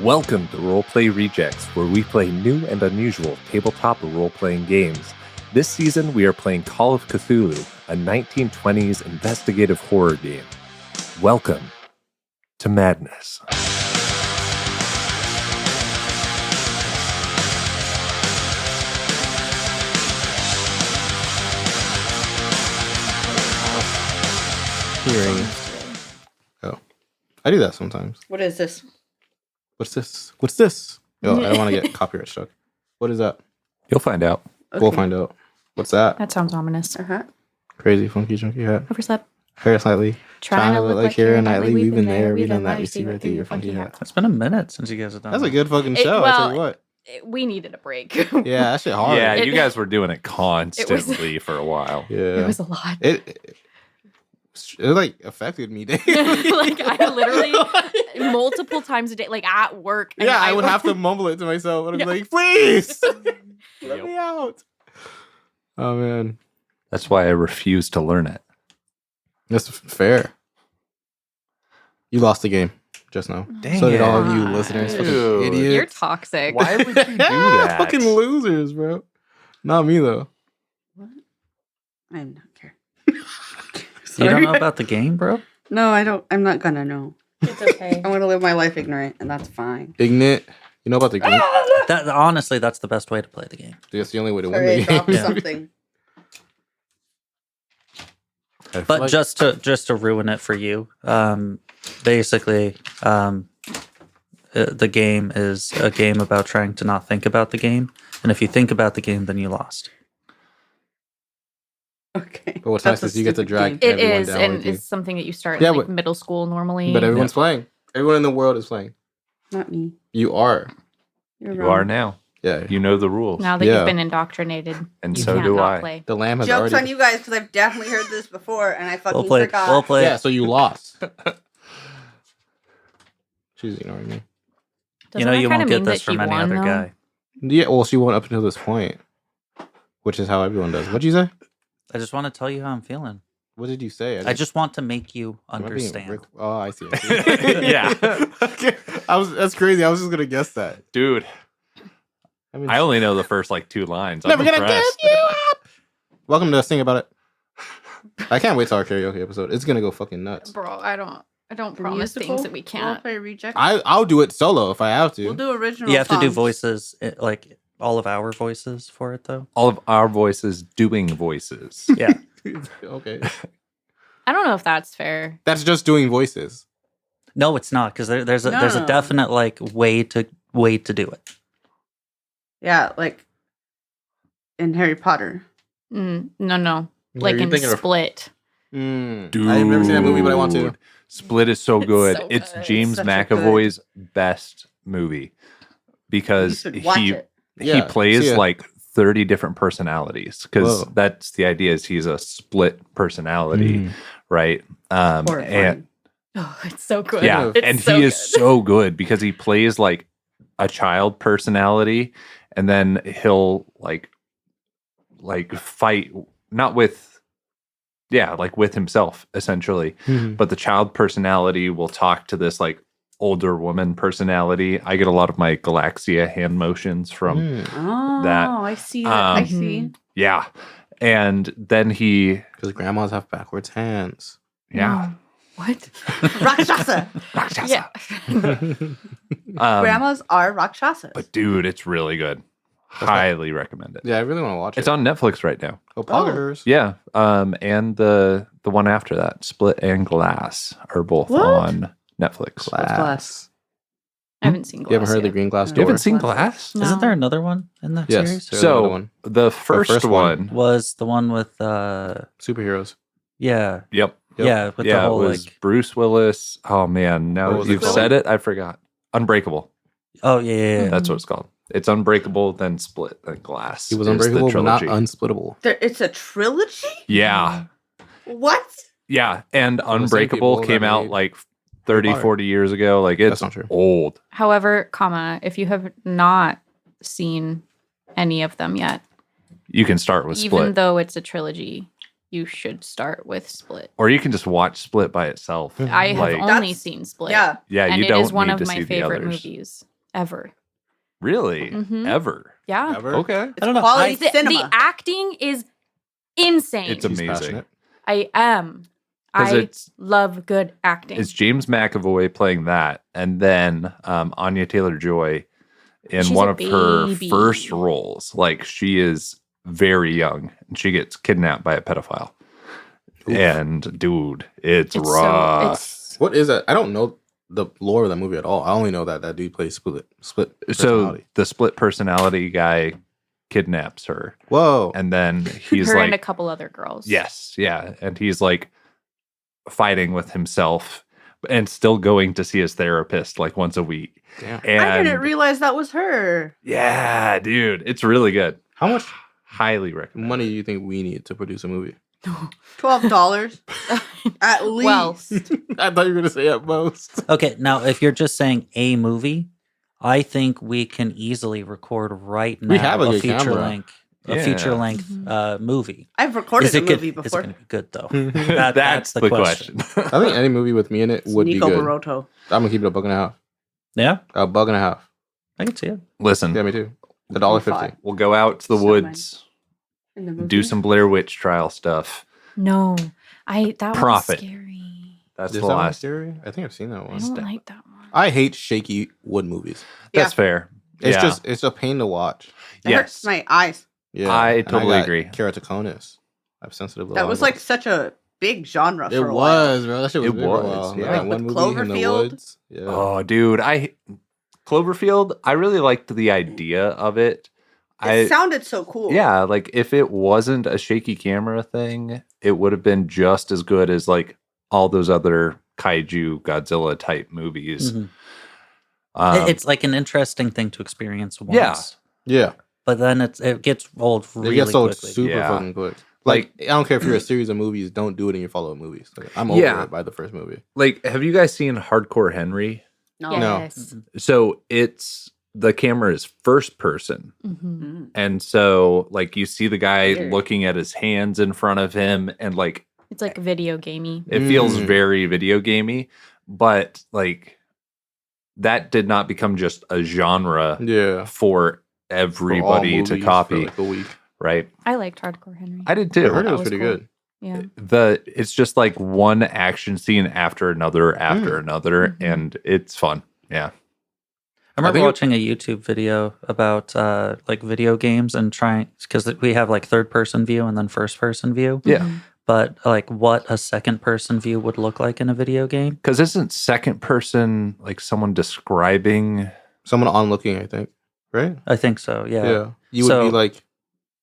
Welcome to Roleplay Rejects, where we play new and unusual tabletop role-playing games. This season, we are playing Call of Cthulhu, a 1920s investigative horror game. Welcome to Madness. Hearing. Oh, I do that sometimes. What is this? What's this? Oh, I don't want to get copyright struck. What is that? You'll find out. Okay. We'll find out. What's that? That sounds ominous. Crazy, funky, chunky hat. Overslept. Hair slightly. Trying to look like Keira Knightley. We've been there. We've done that. We see right through your funky hat. It's been a minute since you guys have done That's that. a good fucking show. I tell you what. We needed a break. Yeah, that shit hard. Yeah, you guys were doing it constantly for a while. Yeah. It was a lot. It like affected me daily. Like I literally multiple times a day, like at work. And Yeah, I would have to mumble it to myself and I'd be like, please let me out. Oh man. That's why I refuse to learn it. That's fair. You lost the game just now. Dang So did it. all of you listeners. Fucking Dude. idiots. You're toxic. Why would you do that? Fucking losers, bro. Not me though. I don't care. You don't know about the game, bro? No, I don't. I'm not gonna know. It's okay. I want to live my life ignorant, and that's fine. Ignorant. You know about the game? That honestly, that's the best way to play the game. That's the only way to win Sorry, I the game. dropped Yeah. something. I feel But like- just to ruin it for you, basically, the game is a game about trying to not think about the game, and if you think about the game, then you lost. Okay. But what's That's nice is a you get to stupid drag game. It everyone is, down and with you. it's something that you start Yeah, in like but- middle school normally. But everyone's playing. Everyone in the world is playing. Not me. You are. You're You wrong. are now. Yeah. You know the rules. Now that Yeah. you've been indoctrinated, And you so can't do not I. play. The lamb has Jokes already. on you guys because I've definitely heard this before, and I fucking We'll play. forgot. We'll play. Yeah, so you lost. She's ignoring me. Doesn't You know that you kinda won't get mean this that from she any won, other though? guy. Yeah, well, she won up until this point, which is how everyone does. What'd you say? I just want to tell you how I'm feeling. What did you say? I just want to make you Am I being understand. Rick- Oh, I see. I see. Yeah. Okay. That's crazy. I was just gonna guess that. Dude, mean, I only know the first like two lines. never I'm gonna impressed. give you up. Welcome to Sing About It. I can't wait till our karaoke episode. It's gonna go fucking nuts. Bro, I don't The promise musical things that we can't. roleplay reject. I'll do it solo if I have to. We'll do original. You have to do songs. voices, like all of our voices for it, though. All of our voices doing voices. Yeah. Okay. I don't know if that's fair. That's just doing voices. No, it's not, because there's a No. definite like way to do it. Yeah, like in Harry Potter. No. Are Like you in thinking of- Split. Dude. I've never seen that movie, but I want to. Split is so good. so It's good. James Such a McAvoy's best movie You because should watch he it. he Yeah, plays see it. like 30 different personalities because Whoa. that's the idea is he's a split personality, right? Horrifying. And Oh, it's so good. yeah, It's and so he is good. so good because he plays like a child personality and then he'll like fight not with like with himself essentially, but the child personality will talk to this like older woman personality. I get a lot of my Galaxia hand motions from Oh, that. I see. I Um, see. yeah. And then he Because grandmas have backwards hands. yeah. What? Rakshasa. Yeah. Grandmas are Rakshasas. But dude, it's really good. Highly recommend it. Yeah, I really want to watch it. It's on Netflix right now. Oh, poggers. Yeah. And the one after that, Split and Glass, are both What? on Netflix. Glass? I haven't seen Glass You haven't heard the yet. Green Glass You You Door? haven't seen Glass? No. Isn't there another one in that Yes. series? There's another So one. the first, first one. one. Was the one with Superheroes. yeah. Yep. Yeah, with yeah, the whole it was like Bruce Willis. Oh man, What now was it you've called? said it, I forgot. Unbreakable. oh yeah. That's what it's called. It's Unbreakable, then Split, then Glass. He was is the unbreakable, but not trilogy. unsplittable. It's a trilogy? Yeah. What? Yeah. And the same Unbreakable people came that out made like 30, Potter. 40 years ago. Like it's That's not true. old. However, if you have not seen any of them yet, You can start with even Split. though it's a trilogy, you should start with Split. Or you can just watch Split by itself. I have Like- only That's- seen Split. Yeah. Yeah, and you it don't is one need of to my see the favorite others. movies. ever. Really? Mhm. Ever? Yeah. Ever? Okay. It's I don't know. quality The cinema. acting is insane. It's She's amazing. passionate. I am. 'Cause I it's- love good acting. It's James McAvoy playing that, and then Anya Taylor-Joy in She's one a of her baby. first roles. Like, she is very young, and she gets kidnapped by a pedophile. Oof. And dude, it's It's rough. it's What is that? I don't know the lore of that movie at all. I only know that that dude plays split So personality. the split personality guy kidnaps her, Whoa. and then he's her and a like, couple other girls. yes, yeah, and he's like fighting with himself and still going to see his therapist like once a week. Damn. And I didn't realize that was her. yeah, dude, it's really good. How much Highly recommend. money do you think we need to produce a movie? $12 at least. Well, I thought you were going to say at most. Okay, now if you're just saying a movie, I think we can easily record right now We have a good feature camera. length, Yeah. a feature length Mhm. movie. I've recorded Is a it good? movie Is it before. going to be good though? That's the question. I think any movie with me in it would Nico be good. Baroto. I'm going to keep it a buck and a half. Yeah, A buck and a half. I can see it. Listen, Yeah, me too. $1.50. we'll go out to the So woods, In the movie. do some Blair Witch trial stuff. no. That Profit. was scary. That's Is the that one last. scary? I think I've seen that I one. don't like that one. I hate shaky wood movies. That's fair. It's Yeah. just it's a pain to watch. It hurts Yes. my eyes. Yeah, I and totally got agree. Keratoconus. I have sensitive. That little was like eyeballs. such a big genre It for a while. was, bro. That shit was It big for a was, while. yeah. Like that Like one with movie in the Cloverfield. woods. Yeah. Oh, dude, Cloverfield. I really liked the idea of it. It sounded so cool. Yeah, like if it wasn't a shaky camera thing, it would have been just as good as like all those other kaiju Godzilla type movies. Mhm. Um, It's like an interesting thing to experience once. Yeah. Yeah. But then it gets old It really gets old quickly. super Yeah. fucking quick. Like I don't care if you're a series of movies, don't do it in your follow-up movies. Like, I'm over Yeah. it by the first movie. like, have you guys seen Hardcore Henry? No. No. Yes. So the camera is first person. Mhm. Mm. And so like you see the guy Weird. looking at his hands in front of him, and like It's like video gamey. it feels Mm. very video gamey, but like that did not become just a genre Yeah. for For all everybody to movies copy, for like a week. right? I liked Hardcore Henry. I did I too. heard it That was was pretty cool. good. Yeah. It's just like one action scene after another Mhm. and it's fun. Yeah. I remember think- watching a YouTube video about like video games and trying, because we have like third person view and then first person view, Yeah. Mhm. but like what a second person view would look like in a video game. Because isn't second person like someone describing? Someone on looking, I think. Right? I think so. Yeah. You would So- be like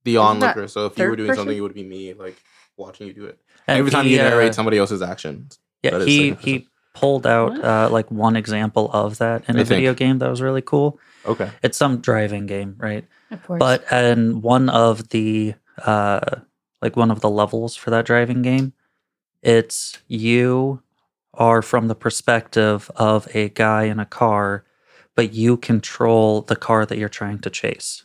the Isn't onlooker. So if you were third doing person? something, it would be me like watching you do it. And Every time he, you narrate somebody else's actions. yeah, that is he second person. he pulled out What? like one example of that in I a video think. game that was really cool. Okay. It's some driving game, right? Of course. But in one of the levels for that driving game, it's you are from the perspective of a guy in a car, but you control the car that you're trying to chase.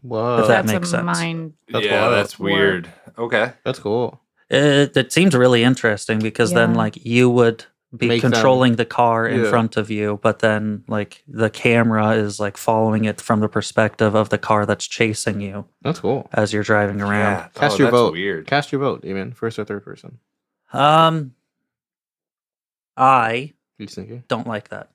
Whoa. If that that's makes a sense. mind. That's yeah, wild. that's weird. Okay. That's cool. It seems really interesting because then Yeah. like you would be Make them- controlling the car in Yeah. front of you, but then like the camera is like following it from the perspective of the car that's chasing you That's cool. as you're driving around. Yeah. Cast Oh, your that's vote. Weird. Cast your vote, even first or third person. I You thinking? don't like that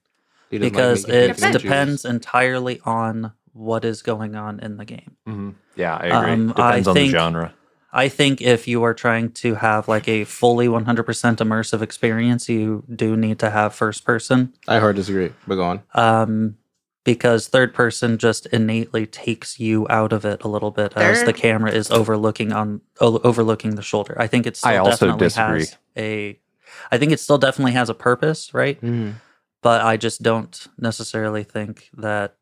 He doesn't like because making it picks and depends chooses. entirely on what is going on in the game. Mhm. Yeah, I agree. I Depends on the think- genre. I think if you are trying to have like a fully 100% immersive experience, you do need to have first person. I hard disagree, but go on. Because third person just innately takes you out of it a little bit as the Third- camera is overlooking the shoulder. I think it still I also definitely disagree. has I think it still definitely has a purpose, right? But I just don't necessarily think that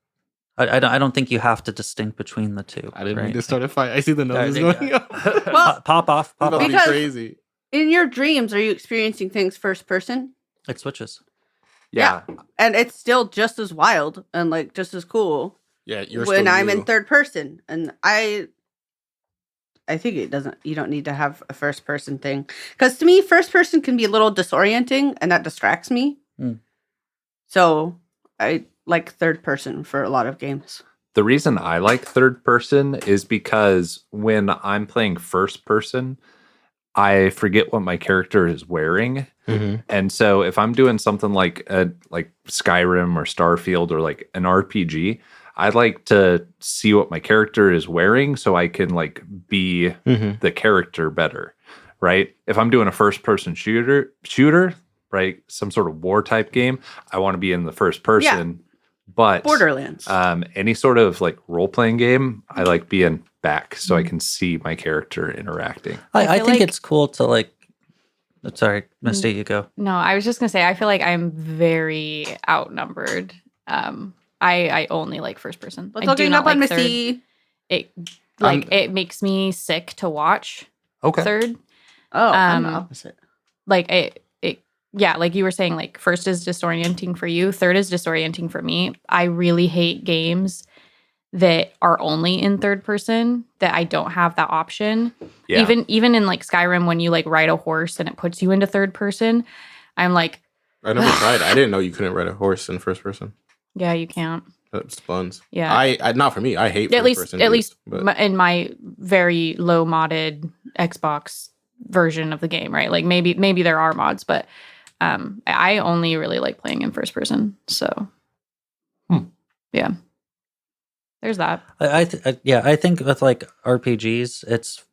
I don't think you have to distinct between the two. I didn't right? mean to start a fight. I see the noses think- going up. Well, Pop off. It's about to be Because- crazy. in your dreams, are you experiencing things first person? It switches. Yeah. And it's still just as wild and like just as cool Yeah, you're when still I'm you. in third person. And I think you don't need to have a first person thing. Because to me, first person can be a little disorienting and that distracts me. Mm. So I like third person for a lot of games. The reason I like third person is because when I'm playing first person, I forget what my character is wearing. And so if I'm doing something like Skyrim or Starfield or like an RPG, I'd like to see what my character is wearing so I can like be the character better, right? If I'm doing a first person shooter, right, some sort of war type game, I want to be in the first person. But Borderlands. Any sort of like role playing game, I like being back so I can see my character interacting. I feel think like- it's cool to like. Sorry, Misty, you go. No, I was just gonna say I feel like I'm very outnumbered. I only like first person. Let's I all do gang not up on like third. Missy. It makes me sick to watch Okay. third. Oh, I'm the Um, opposite. Like yeah, like you were saying, like first is disorienting for you, third is disorienting for me. I really hate games that are only in third person, that I don't have that option. Yeah. Even in like Skyrim, when you like ride a horse and it puts you into third person, I'm like, I never tried. I didn't know you couldn't ride a horse in first person. yeah, you can't. That's buns. Yeah. I not for me. I hate At first least person. at least but in my very low modded Xbox version of the game, right? Like maybe there are mods, but I only really like playing in first person. So yeah, there's that. I think with like RPGs, it's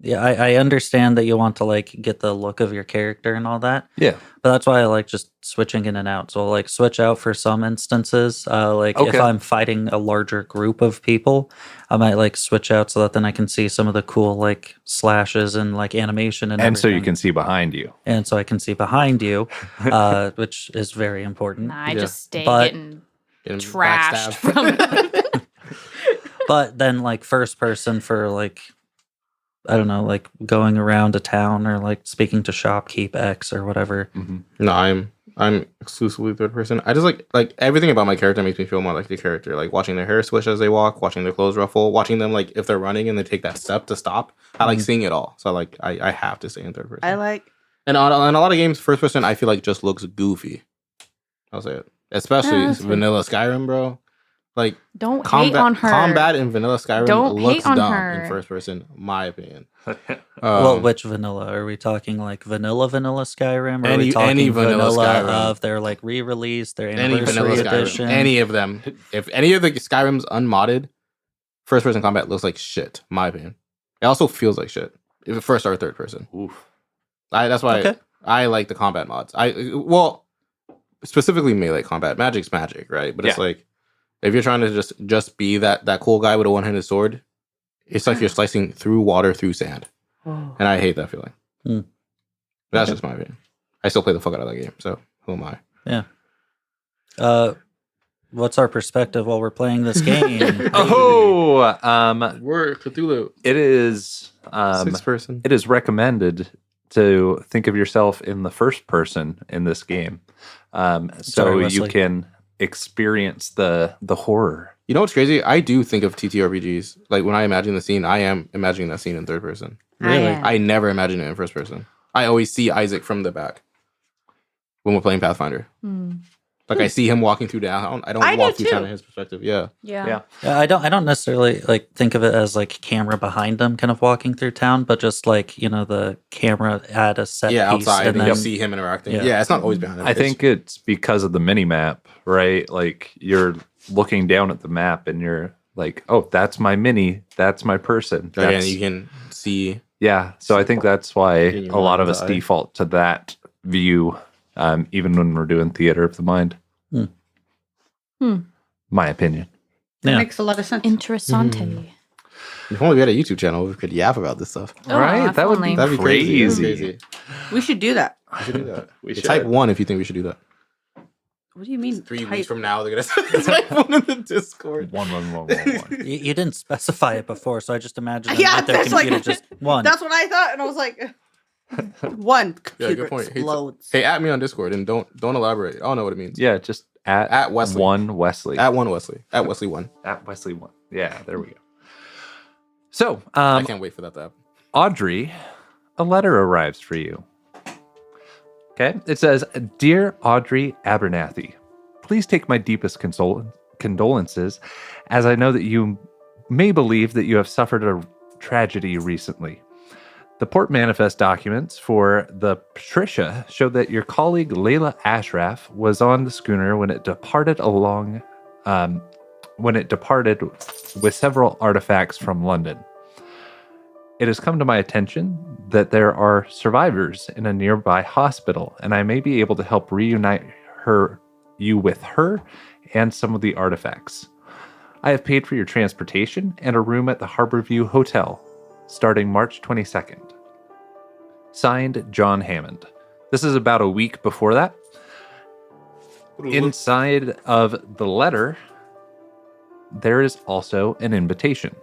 I understand that you want to like get the look of your character and all that. Yeah. But that's why I like just switching in and out. So I'll like switch out for some instances. Like if Okay. I'm fighting a larger group of people, I might like switch out so that then I can see some of the cool like slashes and like animation And so you everything. can see behind you. And so I can see behind you, which is very important. Nah, I Yeah. just stay But- getting getting trashed backstabbed. from But then like first person for like I don't know, like going around a town or like speaking to shopkeep X or whatever. No, I'm exclusively third person. I just like everything about my character makes me feel more like the character. Like watching their hair swish as they walk, watching their clothes ruffle, watching them like if they're running and they take that step to stop. I like seeing it all. So like I have to stay in third person. I like. And on a lot of games, first person I feel like just looks goofy. I'll say it, especially that's fair. vanilla Skyrim, bro. Like don't hate on her. combat in vanilla Skyrim Don't looks hate on dumb her. in first person, my opinion. Well, which vanilla? Are we talking like vanilla Skyrim? Or are we Any talking vanilla Skyrim. of their like re-release, their any anniversary vanilla Skyrim, edition? any of them. If any of the Skyrims unmodded, first person combat looks like shit, my opinion. It also feels like shit. If it first or third person. Oof. That's why Okay. I like the combat mods. Specifically melee combat. Magic's magic, right? But it's Yeah. like if you're trying to just be that cool guy with a one-handed sword, it's like you're slicing through water through sand. And I hate that feeling. Hmm. That's Okay. just my opinion. I still play the fuck out of that game, so who am I? What's our perspective while we're playing this game? Oh, We're Cthulhu. it is Six person. it is recommended to think of yourself in the first person in this game, so Sorry, you Wesley. can experience the horror. You know what's crazy? I do think of TTRPGs. Like when I imagine the scene, I am imagining that scene in third person. Really? I never imagine it in first person. I always see Isaac from the back when we're playing Pathfinder. Like I see him walking through town. I don't I walk do through town too. in his perspective. Yeah. Yeah. Yeah, I don't necessarily like think of it as like camera behind them kind of walking through town, but just like, you know, the camera at a set Yeah, piece outside and then you see him interacting. Yeah. Yeah, it's not always behind him. I It's- think it's because of the mini map, right? Like you're looking down at the map and you're like, oh, that's my mini, that's my person. again, That's, you can see. yeah, so I think that's why In your a lot of mind's us eye. default to that view, even when we're doing theater of the mind. My opinion. That Yeah. makes a lot of sense. Interessante. If only we had a YouTube channel, we could yap about this stuff. Oh, Right? if That would be only. That'd be crazy. That'd be Crazy. crazy. We should do that. We should do that. We Type should. 1 if you think we should do that. What do you mean? 3 type? weeks from now, they're gonna type 1 in the Discord. One. You didn't specify it before, so I just imagined Yeah, that their that's like- computer just one. That's what I thought, and I was like, one Yeah, computer good point. explodes. Hey, at me on Discord and don't elaborate. I don't know what it means. Yeah, just at Wesley. one Wesley. At 1 Wesley. At Wesley 1. At Wesley 1. Yeah, there we go. So, I can't wait for that to happen. Audrey, a letter arrives for you. Okay, it says, "Dear Audrey Abernathy, please take my deepest condolences, as I know that you may believe that you have suffered a tragedy recently. The port manifest documents for the Patricia show that your colleague Layla Ashraf was on the schooner when it departed with several artifacts from London. It has come to my attention that there are survivors in a nearby hospital, and I may be able to help reunite you with her and some of the artifacts. I have paid for your transportation and a room at the Harborview Hotel, starting March 22nd. Signed, John Hammond. This is about a week before that. Inside of the letter, there is also an invitation.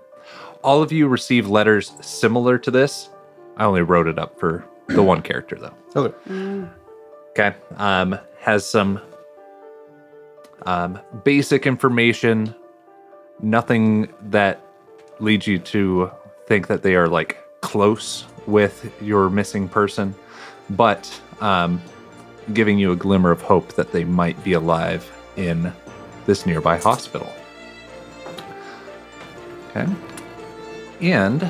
All of you receive letters similar to this. I only wrote it up for the one character, though. Okay. Okay. Has some basic information. Nothing that leads you to think that they are like close with your missing person, but giving you a glimmer of hope that they might be alive in this nearby hospital. Okay. And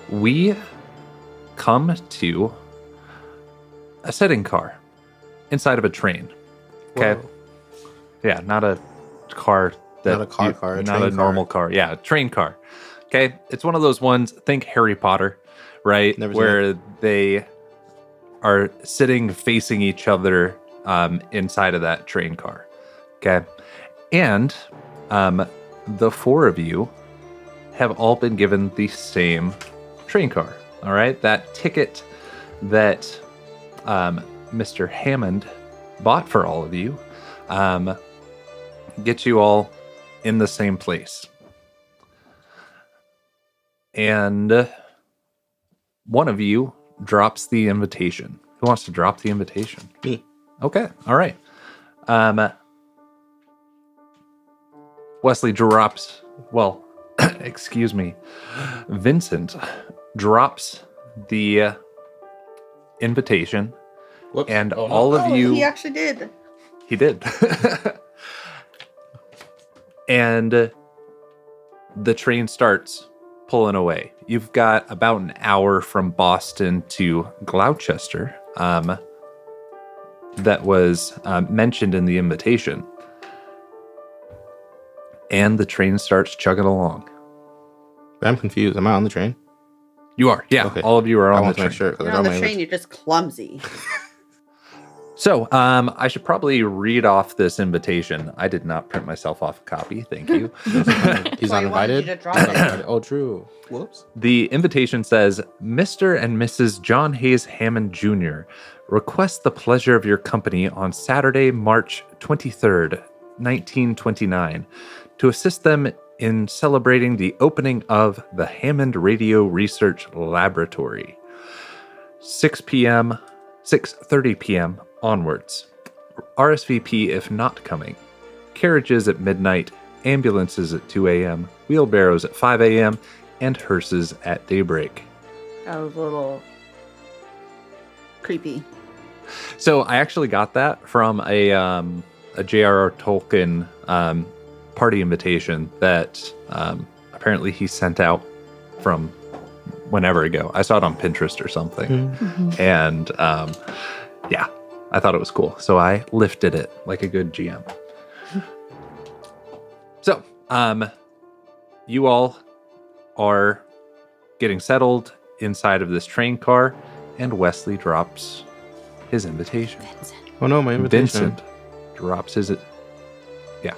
we come to a setting car inside of a train. Okay. Whoa. Yeah, not a car that Not a car, a not train a normal car. Yeah, a train car. Okay. It's one of those ones, think Harry Potter, right? Never seen Where they are sitting facing each other inside of that train car. Okay. And the four of you have all been given the same train car. All right. That ticket that Mr. Hammond bought for all of you gets you all in the same place. And one of you drops the invitation. Who wants to drop the invitation? Me. Okay. All right. Wesley drops, well, excuse me, Vincent drops the invitation, Whoops. and Oh, no. all of you... He actually did. He did. And the train starts pulling away. You've got about an hour from Boston to Gloucester that was mentioned in the invitation. And the train starts chugging along. I'm confused. Am I on the train? You are. Yeah, Okay. all of you are I on the want to train. make sure. 'cause I You're got on the my train, you're just clumsy. So, I should probably read off this invitation. I did not print myself off a copy. Thank you. He's That's why not I wanted you invited. to drop He's not it. invited. Oh, true. Whoops. The invitation says, Mr. and Mrs. John Hayes Hammond Jr. request the pleasure of your company on Saturday, March 23rd, 1929, to assist them in celebrating the opening of the Hammond Radio Research Laboratory. 6:30 p.m. onwards. RSVP if not coming. Carriages at midnight, ambulances at 2 a.m., wheelbarrows at 5 a.m., and hearses at daybreak. That was a little creepy. So I actually got that from a J.R.R. Tolkien party invitation that apparently he sent out from whenever ago. I saw it on Pinterest or something. And yeah, I thought it was cool. So I lifted it like a good GM. So you all are getting settled inside of this train car, and Wesley drops his invitation. Oh no, my invitation. Vincent drops his... Yeah.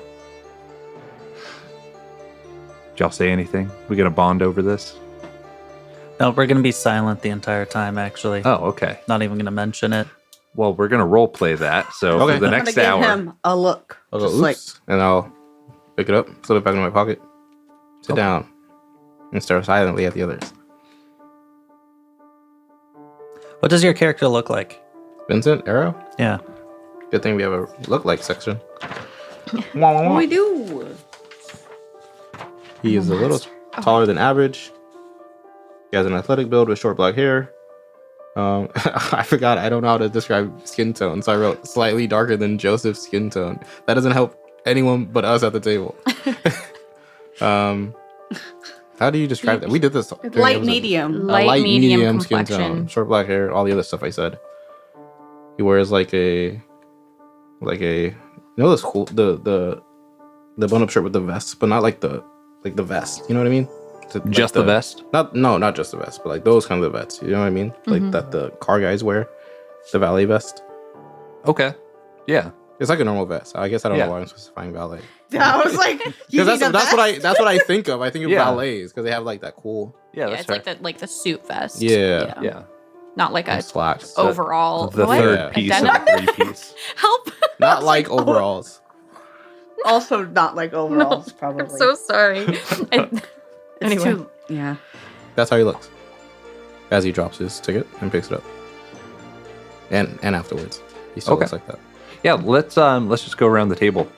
Did y'all say anything? We gonna bond over this? No, we're going to be silent the entire time, actually. Oh, okay. Not even going to mention it. Well, we're gonna role play that. So Okay. for the I'm next gonna hour, give him a look. I'll go, Just oops, like, and I'll pick it up, slip it back in my pocket, sit down, and stare silently at the others. What does your character look like? Vincent, Arrow? Yeah. Good thing we have a look like section. what we do? He is a little taller than average. He has an athletic build with short black hair. I forgot. I don't know how to describe skin tone, so I wrote slightly darker than Joseph's skin tone. That doesn't help anyone but us at the table. How do you describe that? We did this. during the Light episode. medium. Light medium skin complexion. tone, short black hair, all the other stuff I said. He wears like a you know this cool the button up shirt with the vest, but not like the vest. You know what I mean? Like Just the vest? Not just the vest, but like those kinds of vests. You know what I mean? Like that the car guys wear, the valet vest. Okay. Yeah. It's like a normal vest. I guess I don't Yeah. know why I'm specifying valet. I was like, you Because need a that's vest? what I think of. I think of Yeah. valets because they have like that cool Yeah, Yeah, that's it's fair. like the suit vest. Yeah. Yeah. Not like a slacks. overall. The what? third Yeah. piece of Denim? the three-piece. Help. Not like overalls. Also not like overalls, probably. I'm so sorry. It's Anyway. too- yeah. That's how he looks as he drops his ticket and picks it up. And afterwards, he still Okay. looks like that. Yeah, let's just go around the table.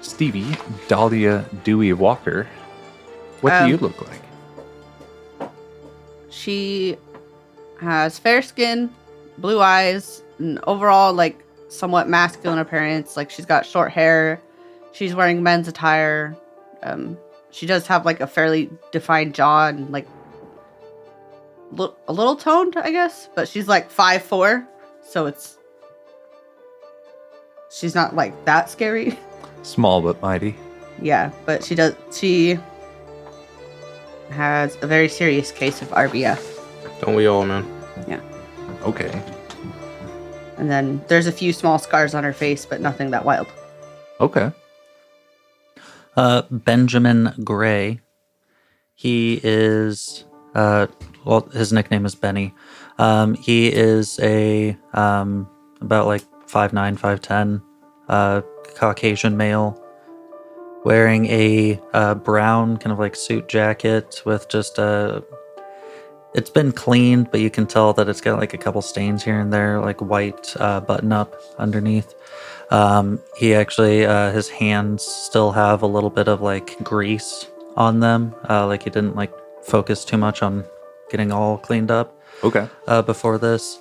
Stevie, Dahlia, Dewey, Walker. What do you look like? She has fair skin, blue eyes, and overall like somewhat masculine appearance. Like she's got short hair. She's wearing men's attire. She does have like a fairly defined jaw and like a little toned, I guess. But she's like 5'4", so she's not like that scary. Small but mighty. Yeah, but she has a very serious case of RBF. Don't we all, man? Okay. And then there's a few small scars on her face, but nothing that wild. Okay. Benjamin Gray. He is, his nickname is Benny. He is a about like 5'9", 5'10", Caucasian male, wearing a brown kind of like suit jacket with just a. It's been cleaned, but you can tell that it's got like a couple stains here and there, like white button up underneath. He actually, his hands still have a little bit of like grease on them. Like he didn't like focus too much on getting all cleaned up Okay. before this.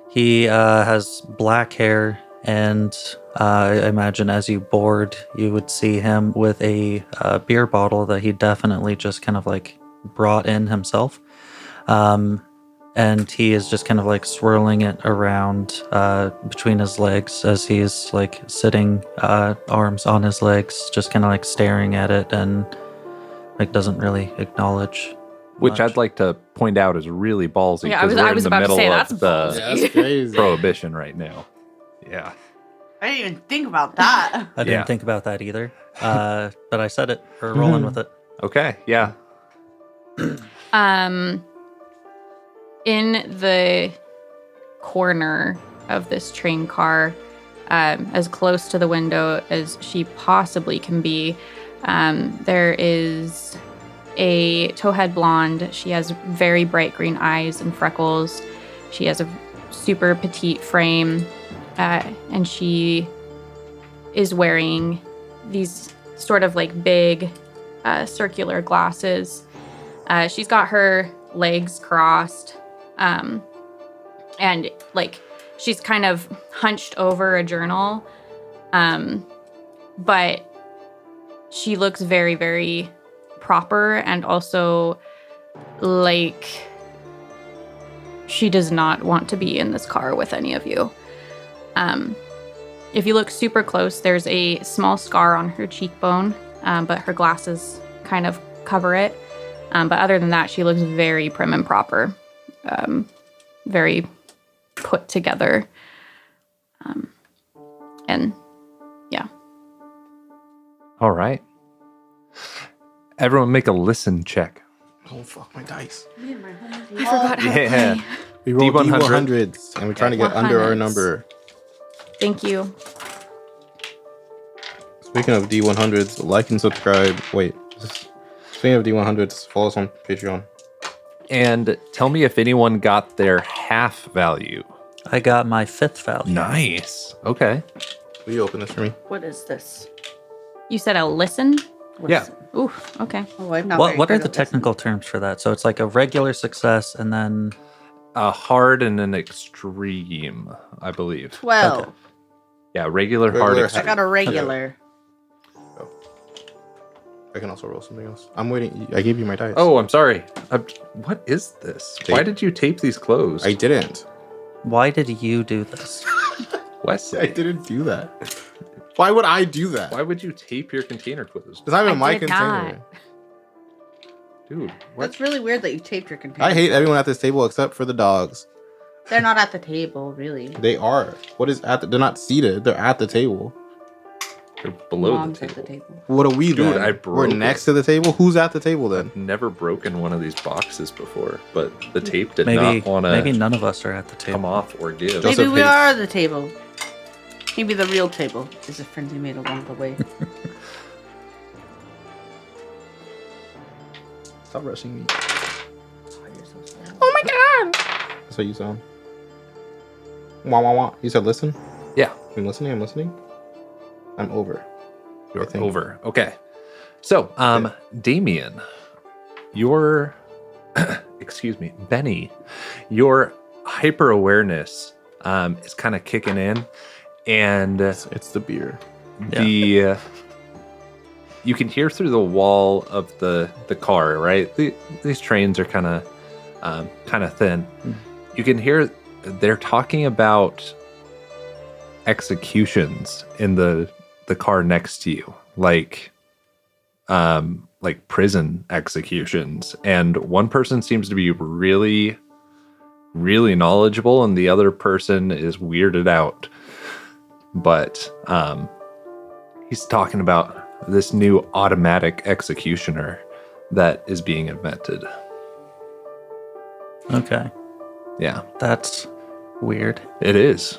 He has black hair, and I imagine as you board, you would see him with a beer bottle that he definitely just kind of like brought in himself. And he is just kind of like swirling it around between his legs as he's like sitting, arms on his legs, just kind of like staring at it and like doesn't really acknowledge. Which much. I'd like to point out is really ballsy. Yeah, 'cause I we're was in the about to middle say, of that's the ballsy. That's crazy. prohibition right now. Yeah. I didn't even think about that. I didn't Yeah. think about that either, but I said it. We're rolling with it. Okay. Yeah. In the corner of this train car, as close to the window as she possibly can be, there is a towhead blonde. She has very bright green eyes and freckles. She has a super petite frame, and she is wearing these sort of like big circular glasses. She's got her legs crossed, and like she's kind of hunched over a journal, but she looks very, very proper, and also like she does not want to be in this car with any of you. If you look super close, there's a small scar on her cheekbone, but her glasses kind of cover it. But other than that, she looks very prim and proper, very put together. And yeah. All right. Everyone make a listen check. Oh, fuck my dice. I forgot how Yeah. to play. We rolled D100s. D100s, and we're trying to get under our 100s. number. Thank you. Speaking of D100s, like and subscribe. Wait. Speaking of D100s, follow us on Patreon. And tell me if anyone got their half value. I got my 5th value. Nice. Okay. Will you open this for me? What is this? You said a listen? Yeah. Ooh, okay. Oh, I'm not What very are good the at this. technical terms for that? So it's like a regular success and then A hard and an extreme, I believe. 12. Okay. Yeah, regular, hard, Regular, I extreme. got a regular. I can also roll something else. I'm waiting. I gave you my dice. Oh, I'm sorry. What is this? Tape. Why did you tape these closed? I didn't. why did you do this? Wesley, I didn't do that. Why would I do that? why would you tape your container closed? Because I'm in I my did container. not. Dude, what? That's really weird that you taped your container. I hate everyone at this table except for the dogs. They're not at the table, really. They are. What is at the? They're not seated. They're at the table. They're below Mom's the at table. the table. What are we Dude, then? I We're broke next it. to the table. Who's at the table then? I've never broken one of these boxes before, but the tape did Maybe not want maybe to none of us are at the come table. off or give. Just- Maybe Joseph we hates- are the table. Maybe the real table is a friend we made along the way. Stop rushing me. Oh my god! That's what you sound. Wah wah wah. You said listen. Yeah, I'm listening. I'm listening. I'm over. you're I think. over. Okay. So, Damien, your, excuse me, Benny, your hyper awareness is kind of kicking in, and It's the beer. the you can hear through the wall of the car, right? These trains are kind of thin. You can hear they're talking about executions in the car next to you, like prison executions, and one person seems to be really knowledgeable and the other person is weirded out, but he's talking about this new automatic executioner that is being invented. Okay. Yeah, That's weird. it is.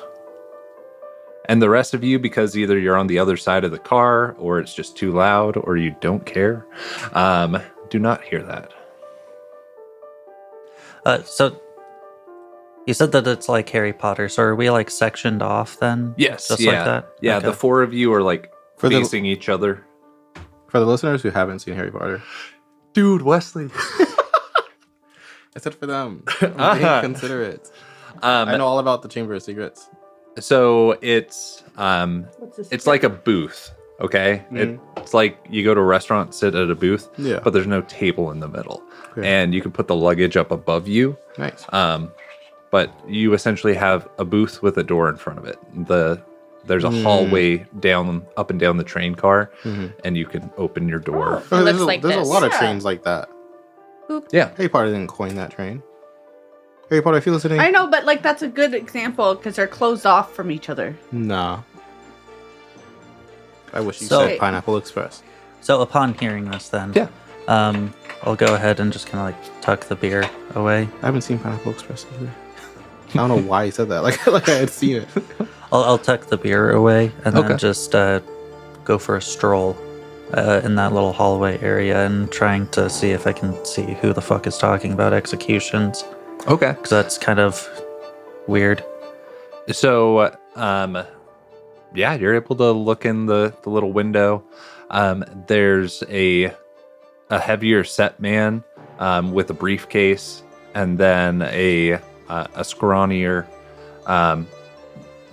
And the rest of you, because either you're on the other side of the car or it's just too loud or you don't care, do not hear that. So you said that it's like Harry Potter. So are we like sectioned off then? Yes, Just yeah. like that? Yeah, Okay. the four of you are like For the- facing each other. For the listeners who haven't seen Harry Potter, Dude, Wesley. I said for them. I'm being considerate. I know all about the Chamber of Secrets. So it's What's this? it's like a booth, okay? It's like you go to a restaurant, sit at a booth, Yeah. but there's no table in the middle. Okay. And you can put the luggage up above you. Nice. But you essentially have a booth with a door in front of it. There's a hallway up and down the train car, and you can open your door. Oh. It there's looks like there's this. a lot of Yeah. trains like that. Yeah. Harry Potter didn't coin that train. Harry Potter, if you're listening. I know, but like that's a good example because they're closed off from each other. Nah. I wish you So- said Pineapple Express. So upon hearing this, then, Yeah. I'll go ahead and just kind of like tuck the beer away. I haven't seen Pineapple Express either. I don't know why he said that. Like I had seen it. I'll tuck the beer away and then Okay. just go for a stroll in that little hallway area and trying to see if I can see who the fuck is talking about executions, Okay. because that's kind of weird. So, yeah, you're able to look in the little window. There's a heavier set man with a briefcase, and then a scrawnier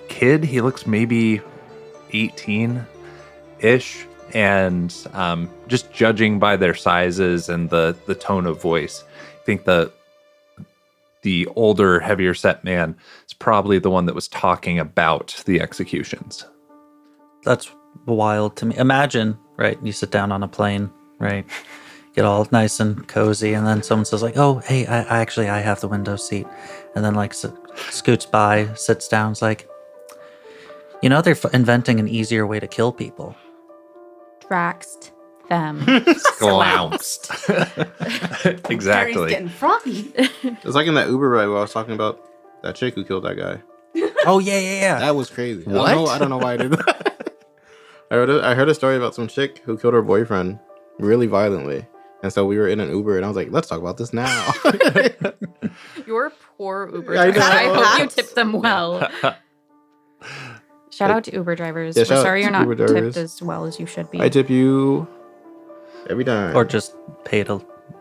kid. He looks maybe 18-ish, and just judging by their sizes and the tone of voice, I think the older, heavier set man is probably the one that was talking about the executions. That's wild to me. Imagine, right? You sit down on a plane, right? Get all nice and cozy, and then someone says like, "Oh, hey, I have the window seat," and then like scoots by, sits down, is like, you know, they're inventing an easier way to kill people. Draxed them. Flounced. Harry's Exactly. getting froggy. It's like in that Uber ride where I was talking about that chick who killed that guy. Oh yeah. That was crazy. What? I don't know why I did that. I heard a story about some chick who killed her boyfriend really violently. And so we were in an Uber and I was like, let's talk about this now. Your poor Uber I drivers. I, know. hope you tipped them well. Shout out to Uber drivers. Yeah, We're shout out sorry to you're not Uber drivers. tipped as well as you should be. I tip you Every time. Or just paid a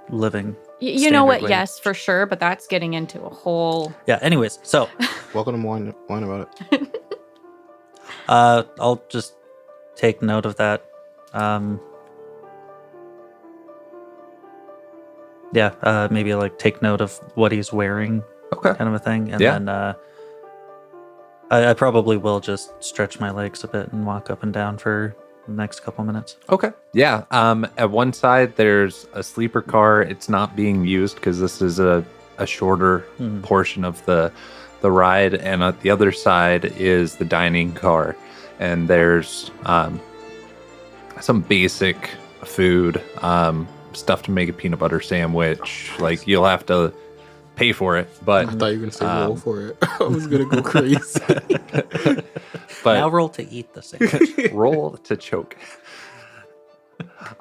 living. You know what? standard wage. Yes, for sure. But that's getting into a whole. Yeah. Anyways, so Welcome to wine about it. I'll just take note of that. Maybe like take note of what he's wearing, Okay. kind of a thing, and Yeah. then I probably will just stretch my legs a bit and walk up and down for the next couple minutes. Okay. Yeah. At one side, there's a sleeper car. It's not being used because this is a shorter portion of the ride, and at the other side is the dining car, and there's some basic food, stuff to make a peanut butter sandwich. Like you'll have to pay for it, but I thought you were gonna say roll for it. I was gonna go crazy. Now but roll to eat the sandwich. roll to choke.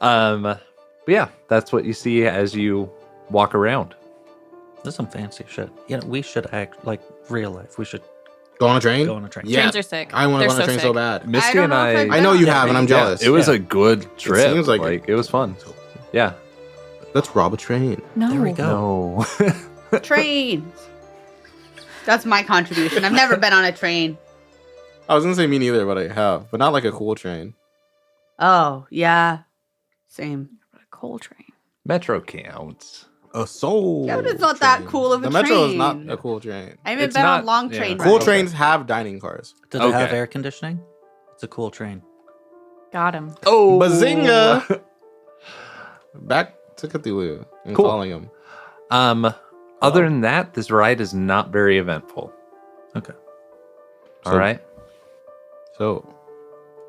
But yeah, that's what you see as you walk around. There's some fancy shit. You know, we should act like real life. We should Go on a train? go on a train. Yeah. Trains are sick. I want to They're go on a train so sick. bad. Misty don't and know if I've I been know on you a have, and I'm train. jealous. It was Yeah. a good trip. seems like it was fun. Yeah. Let's rob a train. No. There we go. No. Trains. That's my contribution. I've never been on a train. I was gonna say me neither, but I have. But not like a cool train. Oh, yeah. Same. Coal train. Metro counts. A soul. Yeah, but it's not that train. cool of a The metro is not train. a cool train. I haven't It's been not- on long yeah. train Cool rides. trains have dining cars. Did it have Okay. air conditioning? It's a cool train. Got him. Oh, Bazinga! Back to Cthulhu and Cool. calling him. Other than that, this ride is not very eventful. Okay. All So- right. So,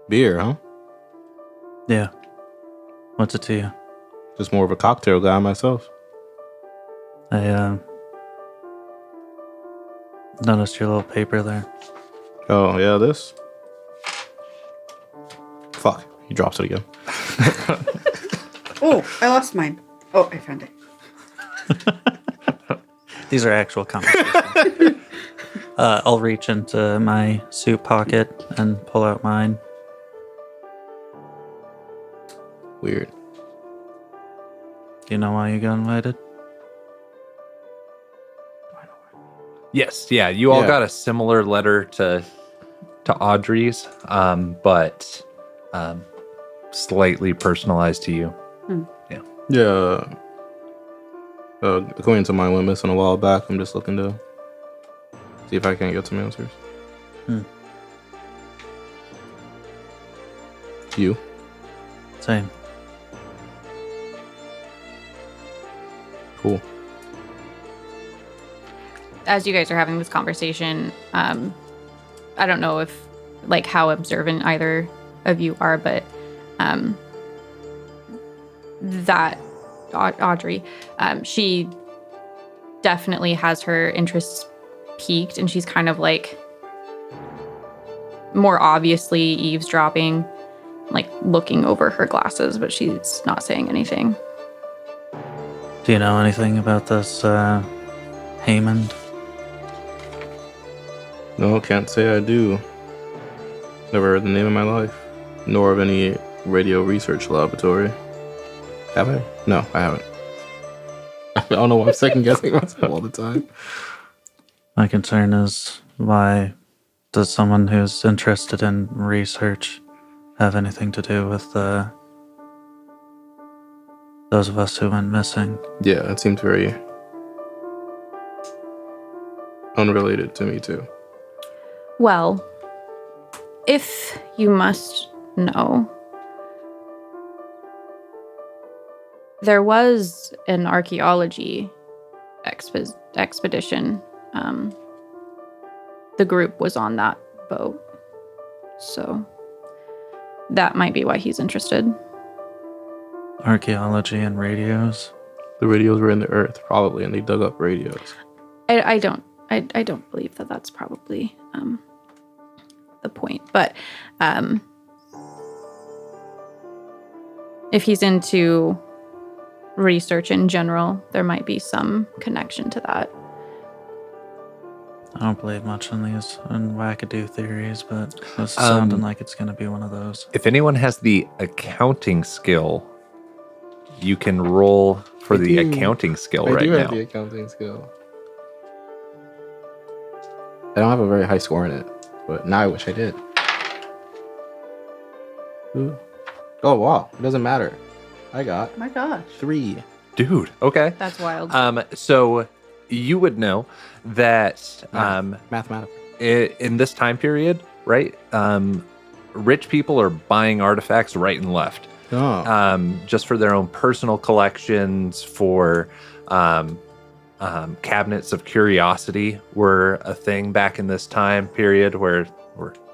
beer, huh? Yeah. What's it to you? Just more of a cocktail guy myself. I noticed your little paper there. Oh, yeah, this? Fuck. He drops it again. Oh, I lost mine. Oh, I found it. These are actual conversations. I'll reach into my suit pocket and pull out mine. Weird. Do you know why you got invited? Yes. Yeah. You all Yeah. got a similar letter to Audrey's, but slightly personalized to you. Yeah. Going into my went missing a while back. I'm just looking to see if I can get some answers. Hmm. You? Same. Cool. As you guys are having this conversation, I don't know if like how observant either of you are, but that Audrey, she definitely has her interests piqued, and she's kind of like more obviously eavesdropping, like looking over her glasses, but she's not saying anything. Do you know anything about this Hammond? No, can't say I do. Never heard the name in my life, nor of any radio research laboratory. Have I? No, I haven't. I don't know why I'm second guessing myself all the time. My concern is, why does someone who's interested in research have anything to do with those of us who went missing? Yeah, it seems very unrelated to me too. Well, if you must know, there was an archaeology expedition. The group was on that boat. So that might be why he's interested. Archaeology and radios? The radios were in the earth, probably, and they dug up radios. I don't believe that that's probably the point. But if he's into research in general, there might be some connection to that. I don't believe much in these wackadoo theories, but it's sounding like it's going to be one of those. If anyone has the accounting skill you can roll for I the do. accounting skill I right do have now. the accounting skill. I don't have a very high score in it, but now I wish I did. Ooh. Oh wow, it doesn't matter. I got Oh my gosh. 3. Dude, okay. That's wild. So you would know that Mathematical. in this time period, right? Rich people are buying artifacts right and left, Oh. just for their own personal collections. For cabinets of curiosity were a thing back in this time period, where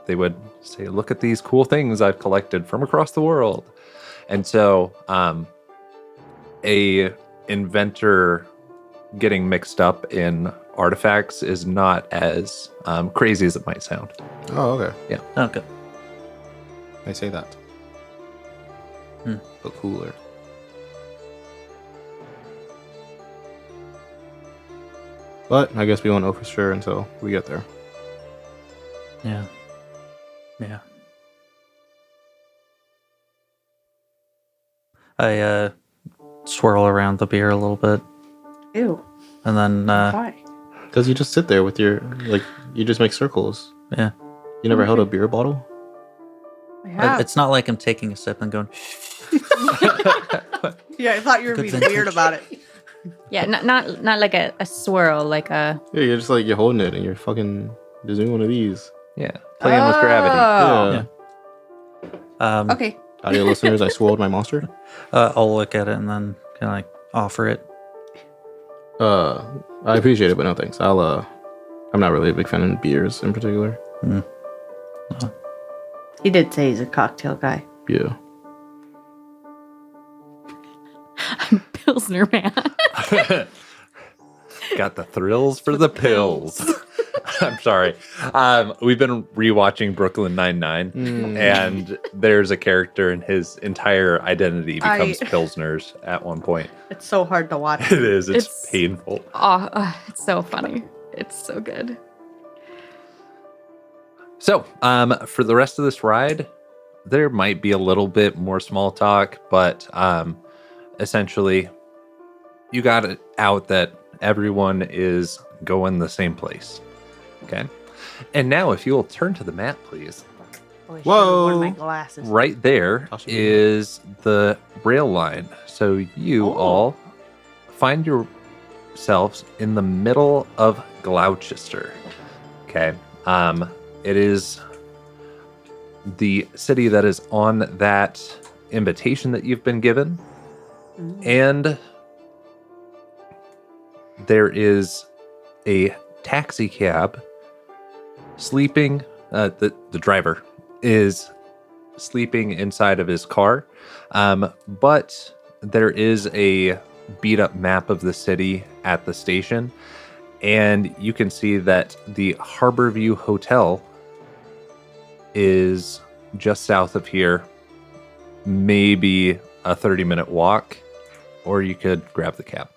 they would say, "Look at these cool things I've collected from across the world." And so, a inventor getting mixed up in artifacts is not as crazy as it might sound. Oh, okay. Okay. I say that. But cooler. But I guess we won't know for sure until we get there. Yeah. Yeah. I swirl around the beer a little bit, Ew. and then Why? Because you just sit there with your, you just make circles. yeah. You never held a beer bottle? Yeah. It's not like I'm taking a sip and going. Yeah, I thought you were Good being weird vintage. about it. Yeah, not like a swirl, like a. Yeah, you're just you're holding it and you're fucking just doing one of these. Yeah, playing with gravity. Oh. Yeah. Okay. Audio listeners, I swirled my monster. I'll look at it and then kind of offer it. I appreciate it, but no thanks. I'm not really a big fan of beers in particular. He did say he's a cocktail guy. Yeah. Pilsner man. Got the thrills for the pills. I'm sorry. We've been rewatching Brooklyn Nine-Nine, and there's a character and his entire identity becomes Pilsners at one point. It's so hard to watch. It is. It's It's- painful. It's so funny. It's so good. So, for the rest of this ride, there might be a little bit more small talk, but essentially, you got it out that everyone is going the same place. Okay. And now, if you will turn to the map, please. Oh, I should've Whoa. worn my glasses. Right there Toss it. is the rail line. So you all find yourselves in the middle of Gloucester. Okay. It is the city that is on that invitation that you've been given. And there is a taxi cab sleeping. The driver is sleeping inside of his car. But there is a beat up map of the city at the station. And you can see that the Harborview Hotel is just south of here, maybe a 30-minute walk, or you could grab the cab.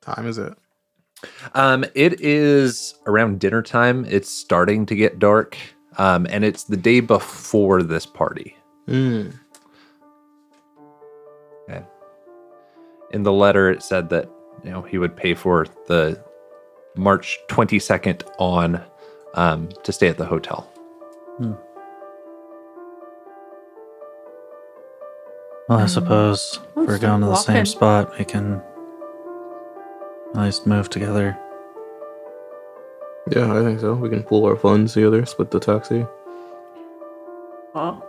Time is it? It is around dinner time. It's starting to get dark, and it's the day before this party. Mm. Okay. In the letter, it said that he would pay for the March 22nd on to stay at the hotel. Well, I suppose if we're start going to the same walking. spot, we can at least move together. Yeah, I think so. We can pool our funds together, split the taxi. Oh.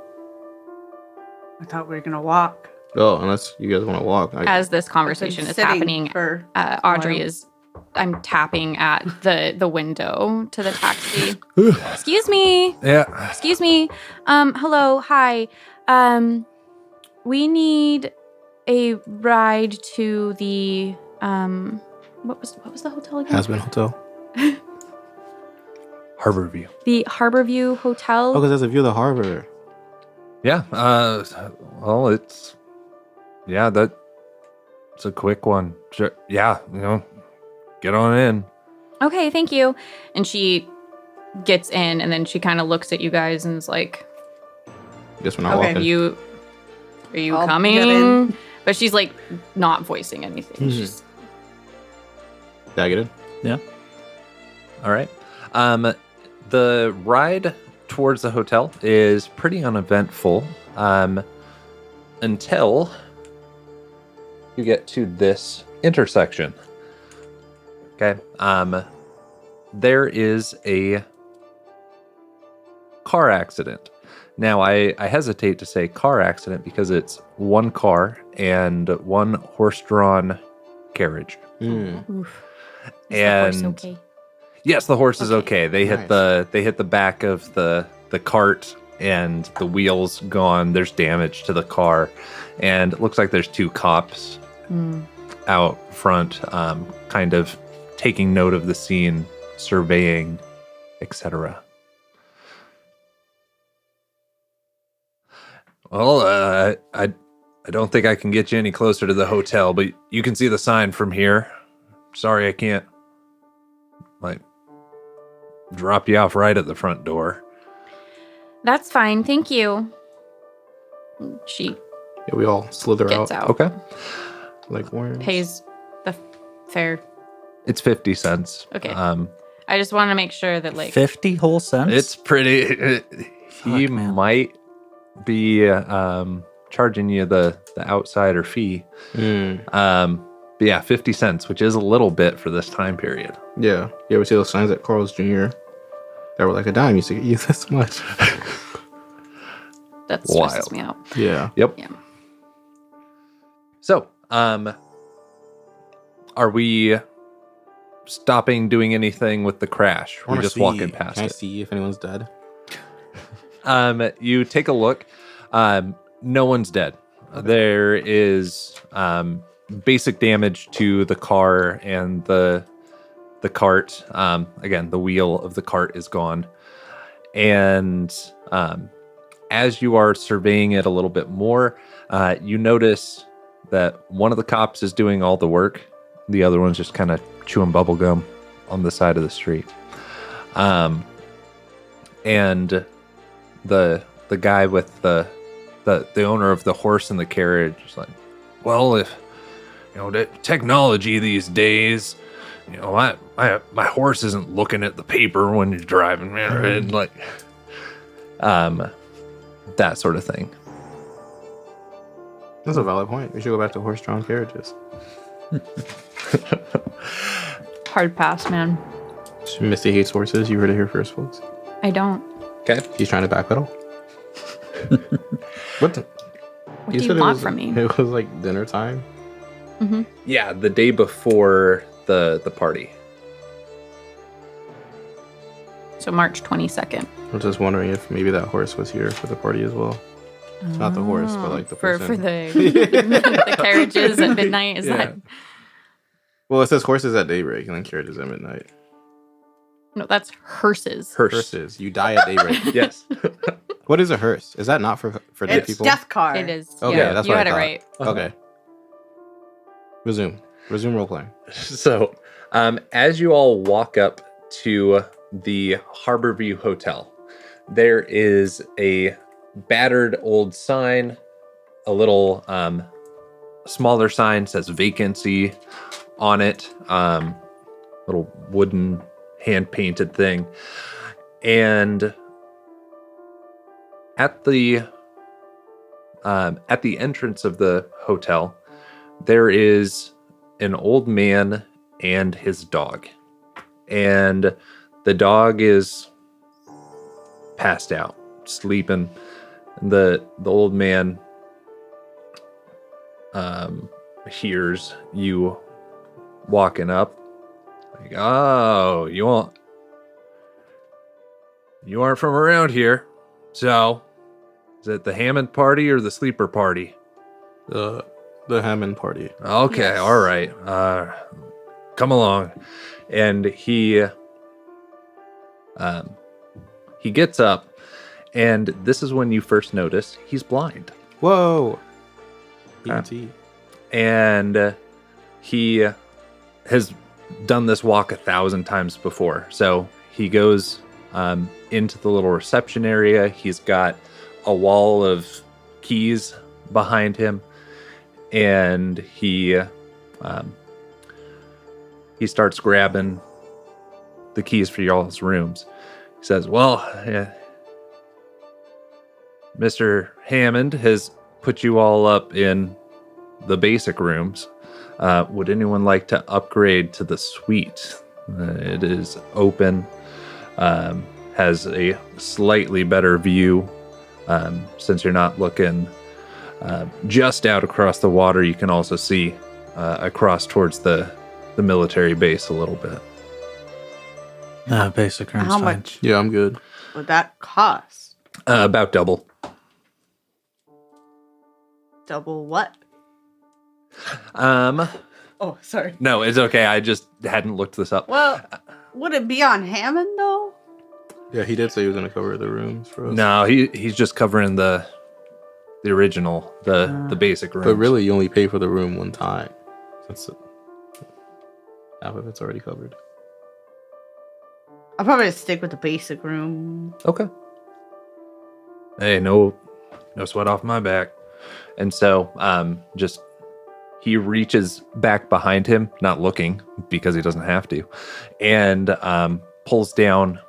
I thought we were going to walk. Oh, unless you guys want to walk. As this I've conversation been is sitting happening, for Audrey while. is. I'm tapping at the window to the taxi. Excuse me. Yeah. Excuse me. Hello. Hi. We need a ride to the what was the hotel again? Has been hotel. Harborview. The Harborview Hotel. Oh, because there's a view of the harbor. Yeah. Well, it's a quick one. Sure. Yeah. Get on in. Okay, thank you. And she gets in, and then she kind of looks at you guys and is like, Guess we're not Okay. walking. "You." Are you I'll get coming? in. But she's like not voicing anything. Mhm. She's Did I get it? All right. The ride towards the hotel is pretty uneventful until you get to this intersection. Okay. There is a car accident. Now, I hesitate to say car accident because it's one car and one horse-drawn carriage. Mm. oof. Is And the horse okay? yes, the horse is Okay. okay. They hit the back of the cart and the wheels gone. There's damage to the car, and it looks like there's 2 cops Mm. out front, kind of taking note of the scene, surveying, etc. Well, I don't think I can get you any closer to the hotel, but you can see the sign from here. Sorry, I can't, like, drop you off right at the front door. That's fine. Thank you. She Yeah, we all slither gets out out. Okay. like worms. Pays the fare. It's 50 cents. Okay. I just want to make sure that like 50 whole cents? It's pretty. He Fuck, man. might be charging you the outsider fee. Mm. But yeah, 50 cents, which is a little bit for this time period. Yeah. You ever see those signs at Carl's Jr.? That were like a dime used to get you this much. that stresses Wild. me out. Yeah. Yep. Yeah. So, are we stopping doing anything with the crash? I We're wanna just see- walking past Can I it. see if anyone's dead? You take a look. No one's dead. Okay. There is basic damage to the car and the cart. Again, the wheel of the cart is gone. And as you are surveying it a little bit more, you notice that one of the cops is doing all the work. The other one's just kind of chewing bubble gum on the side of the street. And the guy with the owner of the horse and the carriage is like, well, if the technology these days, my horse isn't looking at the paper when he's driving, man, and like that sort of thing. That's a valid point. We should go back to horse-drawn carriages. Hard pass, man. Misty hates horses. You heard it here first, folks. I don't. Okay. He's trying to backpedal. What? What do you want from me? It was like dinner time. Mm-hmm. Yeah, the day before the party. So March 22nd. I was just wondering if maybe that horse was here for the party as well. Not the horse, but like the for person. the the carriages at midnight. Is Yeah. that Well, it says horses at daybreak and then carriages at midnight. no? That's hearses. Hearses. You die at daybreak. Yes. What is a hearse? Is that not for dead It's people? death car. It is. Okay, yeah, that's you what I had it thought. right. Okay. Resume role playing. So, as you all walk up to the Harborview Hotel, there is a battered old sign, a little smaller sign says vacancy on it, little wooden hand painted thing, and at the entrance of the hotel, there is an old man and his dog. And the dog is passed out, sleeping. And the old man hears you walking up. Like, oh, you aren't from around here. So, is it the Hammond party or the sleeper party? The Hammond party. Okay, Yes. all right. Come along. And he gets up, and this is when you first notice he's blind. Whoa. Huh. ET. And he has done this walk 1,000 times before. So he goes into the little reception area. He's got a wall of keys behind him, and he starts grabbing the keys for y'all's rooms. He says, well, Mr. Hammond has put you all up in the basic rooms. Would anyone like to upgrade to the suite? It is open, has a slightly better view. Since you're not looking just out across the water, you can also see across towards the military base a little bit. Basic room's How fine. much Yeah, I'm good. would that cost? About double. Double what? Um, Oh, sorry. no, it's okay. I just hadn't looked this up. Well, would it be on Hammond though? Yeah, he did say he was going to cover the rooms for us. No, he's just covering the original, the basic rooms. But really, you only pay for the room one time. Since half of it's already covered. I'll probably stick with the basic room. Okay. Hey, no sweat off my back. And so, just he reaches back behind him, not looking because he doesn't have to, and pulls down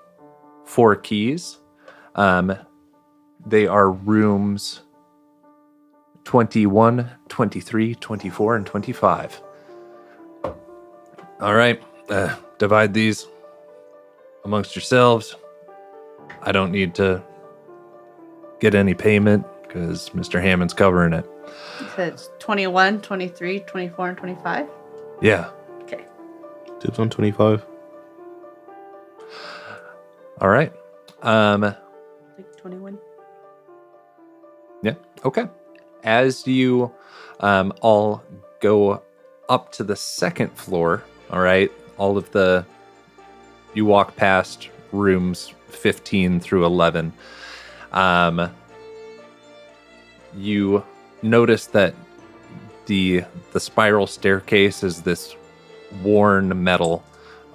4 keys. They are rooms 21, 23, 24, and 25. All right, divide these amongst yourselves. I don't need to get any payment because Mr. Hammond's covering it. You said it's 21, 23, 24, and 25? Yeah. Okay. Tips on 25. All right. Like 21. Yeah. Okay. As you all go up to the second floor, all right, you walk past rooms 15 through 11. You notice that the spiral staircase is this worn metal,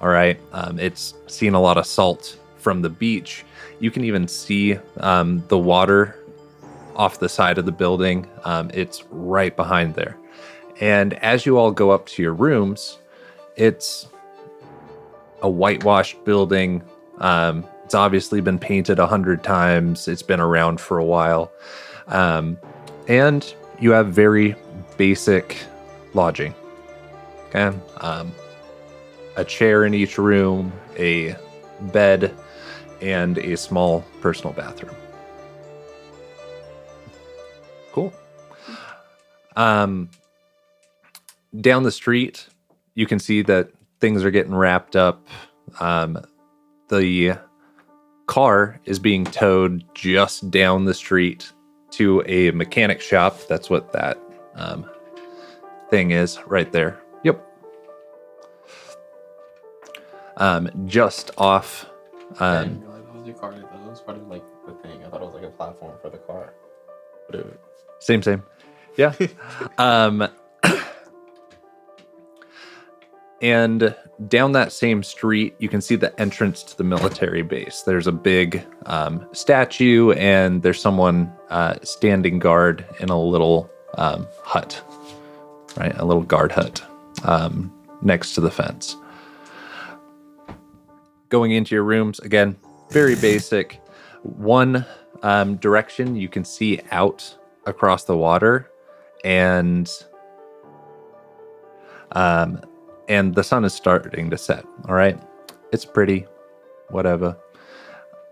all right? It's seen a lot of salt from the beach. You can even see the water off the side of the building. It's right behind there. And as you all go up to your rooms, it's a whitewashed building. It's obviously been painted 100 times. It's been around for a while. And you have very basic lodging. Okay? A chair in each room, a bed, and a small personal bathroom. Cool. Down the street, you can see that things are getting wrapped up. The car is being towed just down the street to a mechanic shop. That's what that thing is right there. Yep. Just off. I didn't realize it was your car. I thought it was part of like the thing. I thought it was like a platform for the car. But Same. Yeah. And down that same street, you can see the entrance to the military base. There's a big statue, and there's someone standing guard in a little hut, right? A little guard hut next to the fence. Going into your rooms, again, very basic. One direction you can see out across the water, and the sun is starting to set. All right, it's pretty, whatever.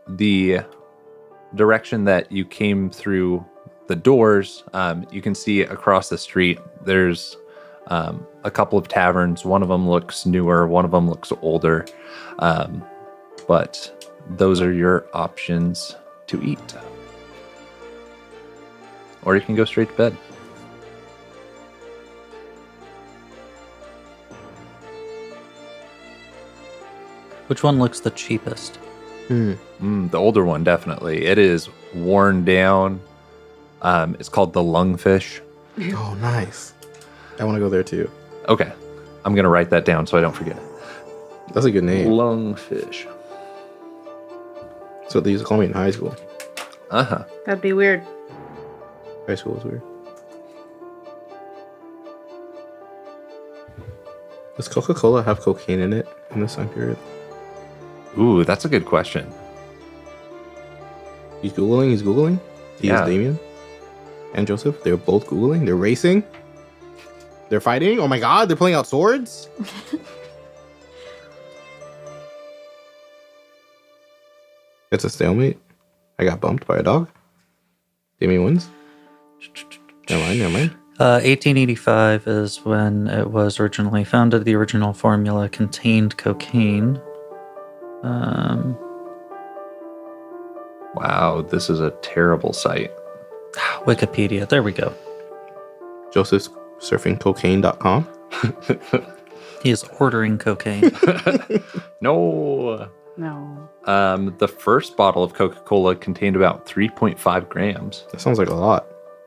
The direction that you came through the doors, you can see across the street. There's a couple of taverns. One of them looks newer. One of them looks older. But those are your options to eat. Or you can go straight to bed. Which one looks the cheapest? The older one, definitely. It is worn down. It's called the Lungfish. Oh, nice. I want to go there too. Okay. I'm going to write that down so I don't forget it. That's a good name. Lungfish. So they used to call me in high school. Uh-huh. That'd be weird. High school was weird. Does Coca-Cola have cocaine in it in this time period? Ooh, that's a good question. He's Googling. He is Damien and Joseph. They're both Googling. They're racing. They're fighting. Oh my god, they're pulling out swords. It's a stalemate. I got bumped by a dog. Damien wins. Never mind. 1885 is when it was originally founded. The original formula contained cocaine. Wow, this is a terrible site. Wikipedia. There we go. Joseph's surfing cocaine.com. He is ordering cocaine. No. No. The first bottle of Coca-Cola contained about 3.5 grams. That sounds like a lot.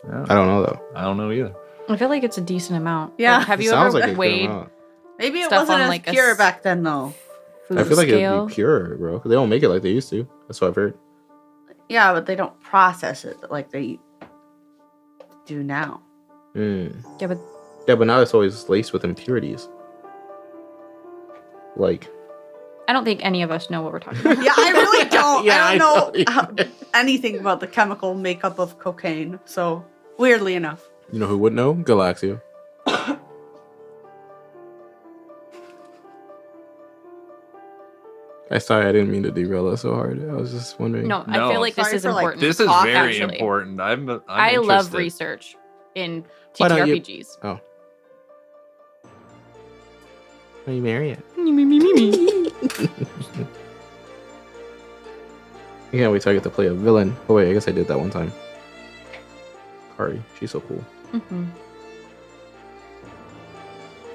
Yeah. I don't know though. I don't know either. I feel like it's a decent amount. Yeah. Like, have It you sounds ever like a good weighed amount. Maybe it Stuff wasn't on, as like, a pure s- back then, though. I feel like scale? it'd be pure, bro. They don't make it like they used to. That's what I've heard. Yeah, but they don't process it like they do now. Mm. Yeah, but Yeah, but now it's always laced with impurities. Like, I don't think any of us know what we're talking about. Yeah, I really don't. Yeah, I I don't know. know anything about the chemical makeup of cocaine. So, weirdly enough. you know who would know? Galaxia. Sorry, I didn't mean to derail us so hard. I was just wondering. No, I No. feel like this Sorry is for, like, important. This is Talk, very actually. important. I'm I love interested. research in Why don't you- TTRPGs. Oh. Why you marry it? I can't wait till I get to play a villain. Oh wait, I guess I did that one time. Kari, she's so cool. Mhm.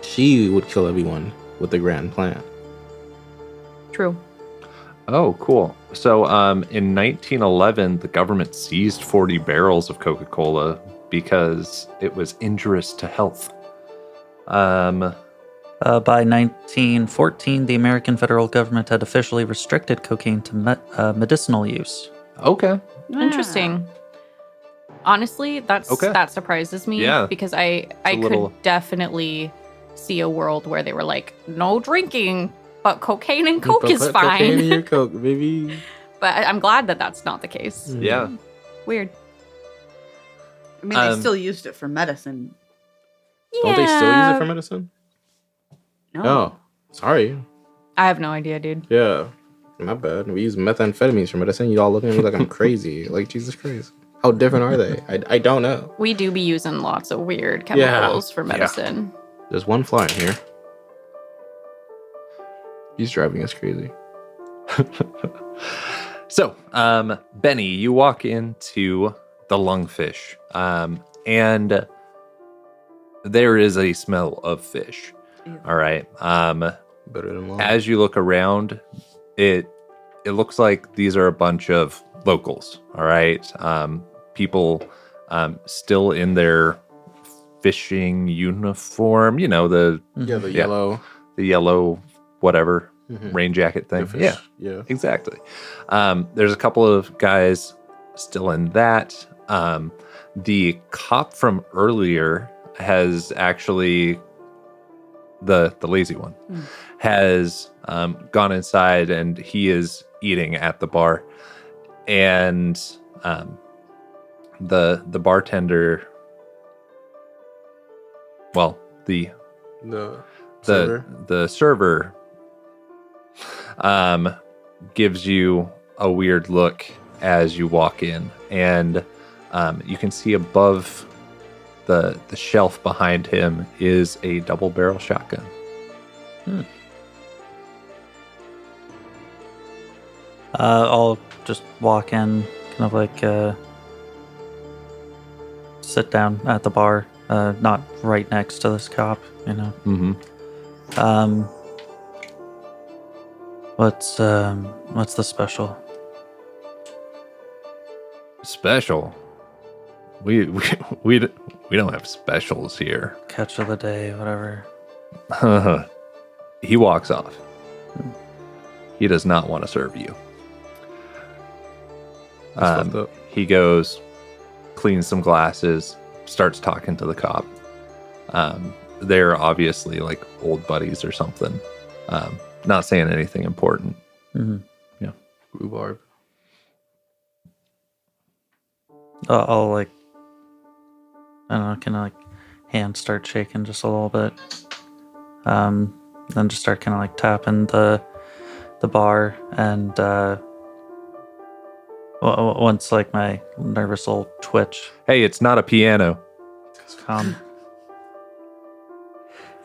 She would kill everyone with the grand plan. True. Oh, cool. So, in 1911, the government seized 40 barrels of Coca-Cola because it was injurious to health. By 1914, the American federal government had officially restricted cocaine to medicinal use. Okay. Interesting. Honestly, that surprises me. Yeah. Because I a little- could definitely see a world where they were like, no drinking, but cocaine and coke But is put cocaine in fine. your coke, baby. But I'm glad that that's not the case. Yeah. Weird. I mean, they Um, still used it for medicine. Don't they still use it for medicine? No. Oh, sorry. I have no idea, dude. Yeah, not bad. We use methamphetamines for medicine. You all looking at me like I'm crazy. Like, Jesus Christ. How different are they? I don't know. We do be using lots of weird Yeah. chemicals for medicine. There's one fly in here. He's driving us crazy. So, Benny, you walk into the lungfish, and there is a smell of fish. Ew. All right. Better than long. As you look around, it looks like these are a bunch of locals. All right. People still in their fishing uniform. You know, the yeah, the Yeah. yellow whatever mhm, rain jacket thing. the fish. Yeah. Yeah. Exactly. There's a couple of guys still in that. The cop from earlier has actually the lazy one has gone inside and he is eating at the bar, and the bartender, well, the server gives you a weird look as you walk in, and you can see above the shelf behind him is a double barrel shotgun. I'll just walk in, kind of like sit down at the bar, not right next to this cop, you know. Mm-hmm. What's the special? Special. We don't have specials here. Catch of the day, whatever. He walks off. He does not want to serve you. That's fucked up. He goes, cleans some glasses, starts talking to the cop. they're obviously like old buddies or something. Not saying anything important. Mm-hmm. Rhubarb. I'll like, I don't know, kind of like hand start shaking just a little bit. Then just start kind of like tapping the bar, and once like my nervous little twitch, Hey, it's not a piano.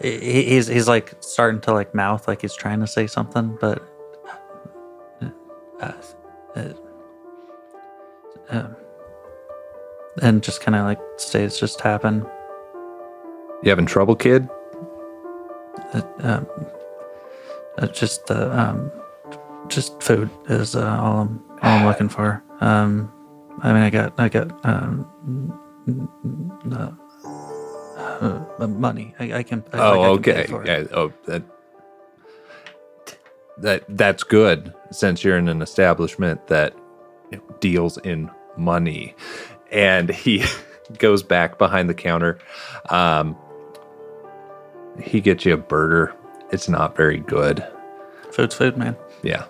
he's like starting to like mouth like he's trying to say something, but and just kind of like stays just tapping. You having trouble, kid? Just food is all I'm looking for. I mean, I got money. I can. I can pay for it. Yeah. Oh, that's good, since you're in an establishment that deals in money. And he goes back behind the counter. He gets you a burger. It's not very good. Food's food, man. Yeah.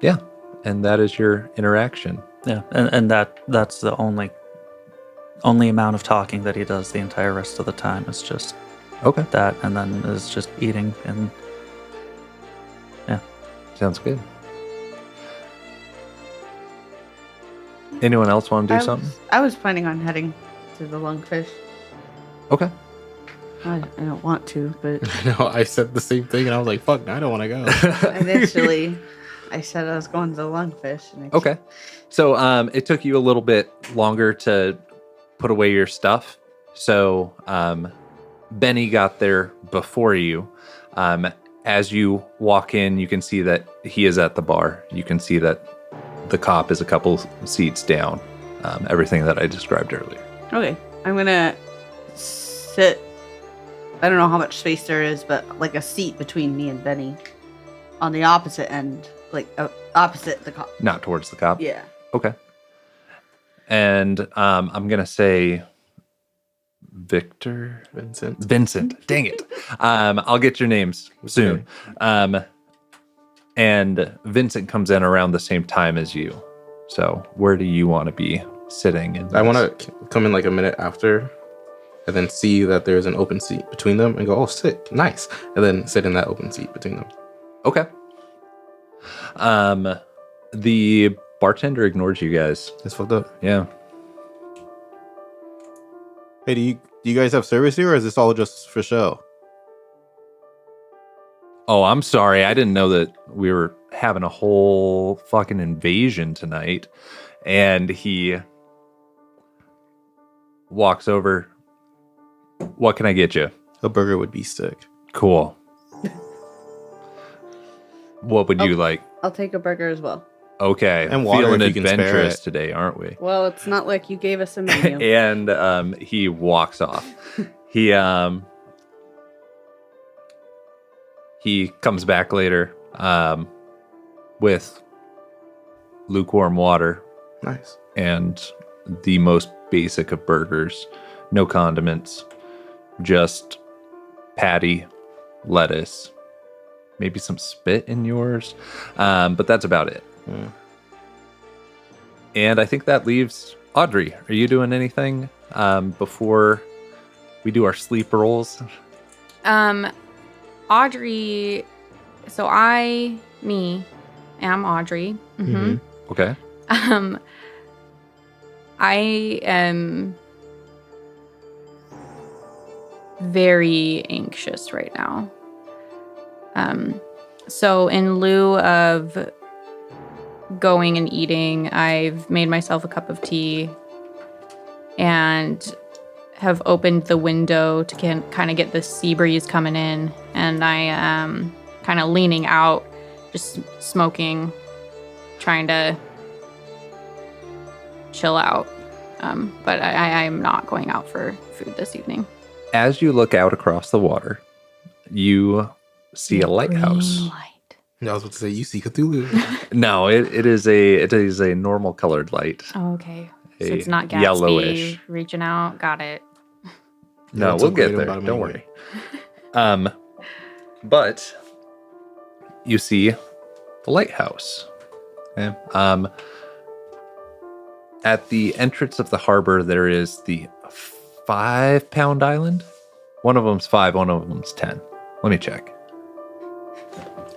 Yeah. And that is your interaction. Yeah, and that's the only amount of talking that he does the entire rest of the time is just Okay. that, and then is just eating, and yeah. Sounds good. Anyone else want to do something? I was planning on heading to the lungfish. Okay. I don't want to, but No, I said the same thing, and I was like, "Fuck, I don't want to go." initially I said I was going to the lungfish. And Okay. So it took you a little bit longer to put away your stuff. So Benny got there before you. As you walk in, you can see that he is at the bar. You can see that the cop is a couple seats down. Everything that I described earlier. Okay, I'm gonna sit. I don't know how much space there is, but like a seat between me and Benny, on the opposite end, like opposite the cop. Not towards the cop? Yeah. Okay. And I'm going to say Victor? Vincent. Dang it. I'll get your names soon. And Vincent comes in around the same time as you. So where do you want to be sitting? I want to come in like a minute after, and then see that there's an open seat between them, and go, "Oh, sit, nice," and then sit in that open seat between them. Okay. The bartender ignores you guys. That's fucked up. Yeah. Hey, do you guys have service here, or is this all just for show? Oh, I'm sorry. I didn't know that we were having a whole fucking invasion tonight. And he walks over. What can I get you? A burger would be sick. Cool. What would you like? I'll take a burger as well. Okay. And water feeling if you can spare adventurous it. today, aren't we? Well, it's not like you gave us a menu. And he walks off. He comes back later with lukewarm water Nice. and the most basic of burgers. No condiments, just patty, lettuce, maybe some spit in yours, but that's about it. Mm. And I think that leaves Audrey. Are you doing anything before we do our sleep rolls? Audrey, so I am Audrey. Mhm. Okay. I am very anxious right now. So in lieu of going and eating, I've made myself a cup of tea and have opened the window to kind of get the sea breeze coming in, and I am kind of leaning out, just smoking, trying to chill out. But I'm not going out for food this evening. As you look out across the water, you see a lighthouse. Green light. I was about to say, you see Cthulhu. No, it is a normal colored light. Oh, okay. So it's not Gatsby yellowish. reaching out. Got it. No, That's we'll okay get to there. about him Don't anyway. worry. But you see the lighthouse. Okay. At the entrance of the harbor, there is the 5-pound island. One of them's 5, one of them's 10. Let me check.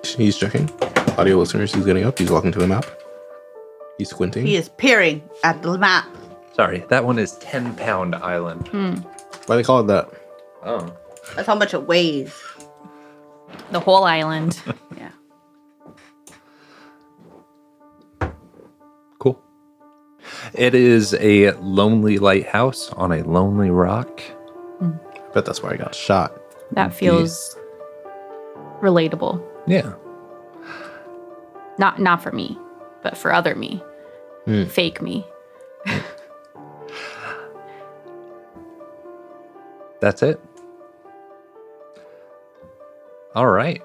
He's checking. Audio listeners, he's getting up. He's walking to the map. He's squinting. He is peering at the map. Sorry, that one is 10-pound island. Why they call it that? Oh. That's how much it weighs. The whole island. Yeah. Cool. It is a lonely lighthouse on a lonely rock. I bet that's where I got shot. That feels relatable. Yeah. Not for me, but for other me. Fake me. That's it. All right.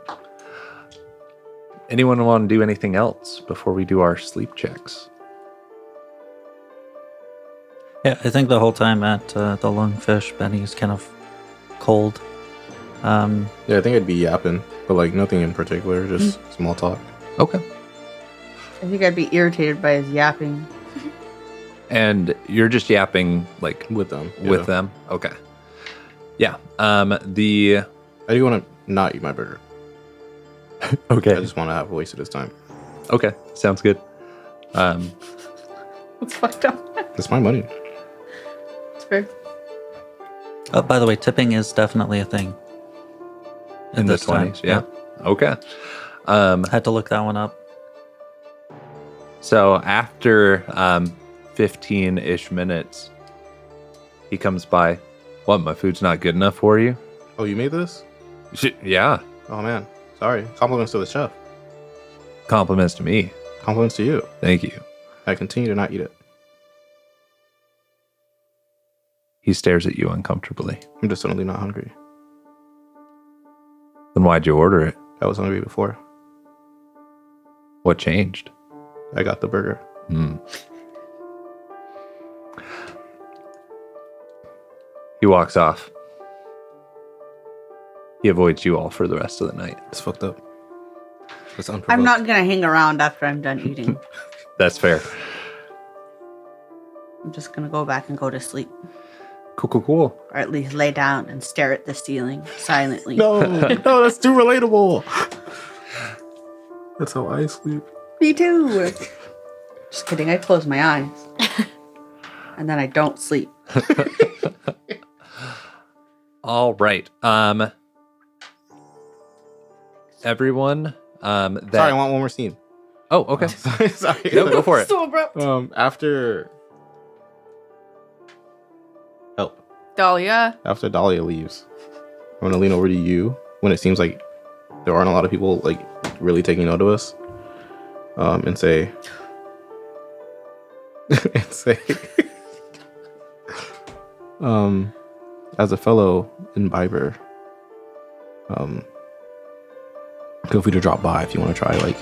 Anyone want to do anything else before we do our sleep checks? Yeah, I think the whole time at the Lungfish, Benny's kind of cold. Yeah, I think I'd be yapping, but like nothing in particular, just small talk. Okay. I think I'd be irritated by his yapping. And you're just yapping like With them. with yeah. them? Okay. Yeah. The I do want to not eat my burger. okay. I just want to have wasted his time. Okay. Sounds good. It's fucked up. It's my money. It's fair. Oh, by the way, tipping is definitely a thing. In the this time. 20s, yeah. Okay. Had to look that one up. So after 15-ish minutes, he comes by. What, my food's not good enough for you? Oh, you made this? Yeah. Oh man, sorry. Compliments to the chef. Compliments to me. Compliments to you. Thank you. I continue to not eat it. He stares at you uncomfortably. I'm just suddenly not hungry. Then why'd you order it? I was hungry before. What changed? I got the burger. He walks off. He avoids you all for the rest of the night. It's fucked up. It's unprovoked. I'm not gonna hang around after I'm done eating. That's fair. I'm just gonna go back and go to sleep. Cool. Or at least lay down and stare at the ceiling silently. No, no, that's too relatable. That's how I sleep. Me too. Just kidding, I close my eyes. And then I don't sleep. All right. Everyone. That... Sorry, I want one more scene. Oh, okay. Sorry. No, go for it. So abrupt. After help. Dahlia. After Dahlia leaves, I'm gonna lean over to you when it seems like there aren't a lot of people like really taking note of us. And say as a fellow imbiber, feel free to drop by if you want to try like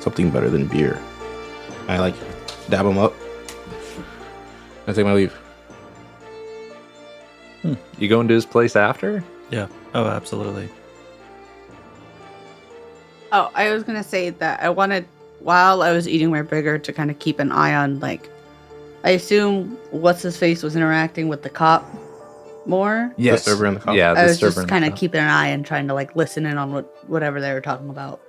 something better than beer. I like dab them up. I take my leave. You going to his place after? Yeah. Oh, absolutely. Oh, I was gonna say that I wanted, while I was eating my burger, to kind of keep an eye on, like, I assume what's his face was interacting with the cop more. Yes. The server and the cop. Yeah, I the was server just and kind the of cop. keeping an eye and trying to like listen in on whatever they were talking about.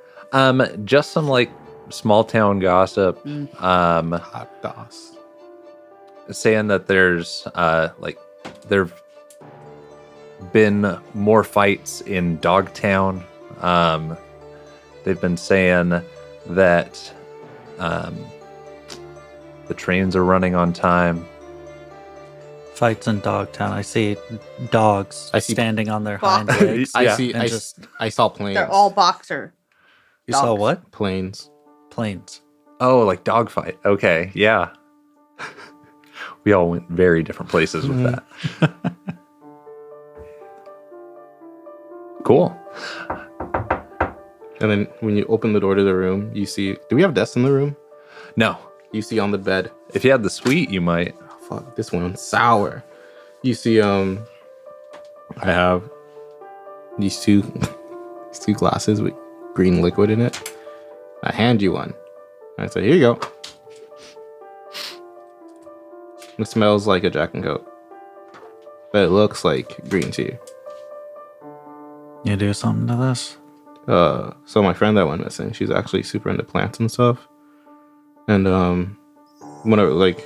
Just some like small town gossip. Hot goss. Saying that there's like there've been more fights in Dogtown. They've been saying that the trains are running on time. Fights in Dogtown. I see dogs I see- standing on their Fuck. hind legs. Yeah. And I saw planes. They're all boxer. You saw dogs. what? planes. Planes. Oh, like dogfight. Okay, yeah. We all went very different places with that. Cool. And then when you open the door to the room, you see. Do we have desks in the room? No, You see on the bed If you had the sweet, you might. Oh, fuck, this one's sour. You see, I have these two glasses with green liquid in it. I hand you one. I say, here you go. It smells like a Jack and Coke, but it looks like green tea. You do something to this? So my friend that went missing, she's actually super into plants and stuff. And whenever, like,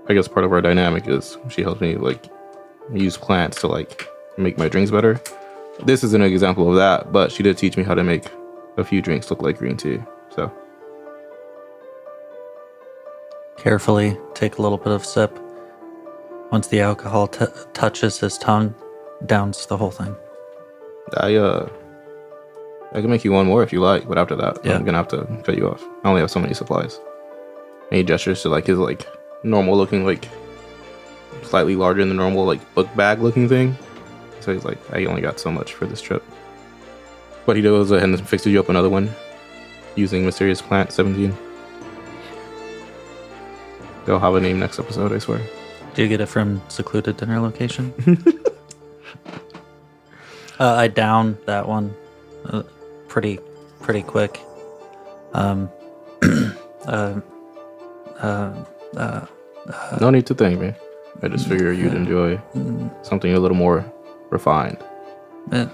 I guess part of our dynamic is she helps me like use plants to like make my drinks better. This is an example of that, but she did teach me how to make a few drinks look like green tea. So Carefully take a little bit of sip. Once the alcohol touches his tongue, downs the whole thing. I can make you one more if you like, but after that, Yeah. I'm gonna have to cut you off. I only have so many supplies. And he gestures to like his like normal looking, like slightly larger than normal, like book bag looking thing. So he's like, I only got so much for this trip. But he goes ahead and fixes you up another one using Mysterious Plant 17. They'll have a name next episode, I swear. Do you get it from secluded dinner location? I down that one pretty quick. No need to thank me. I just figure you'd enjoy something a little more refined. Good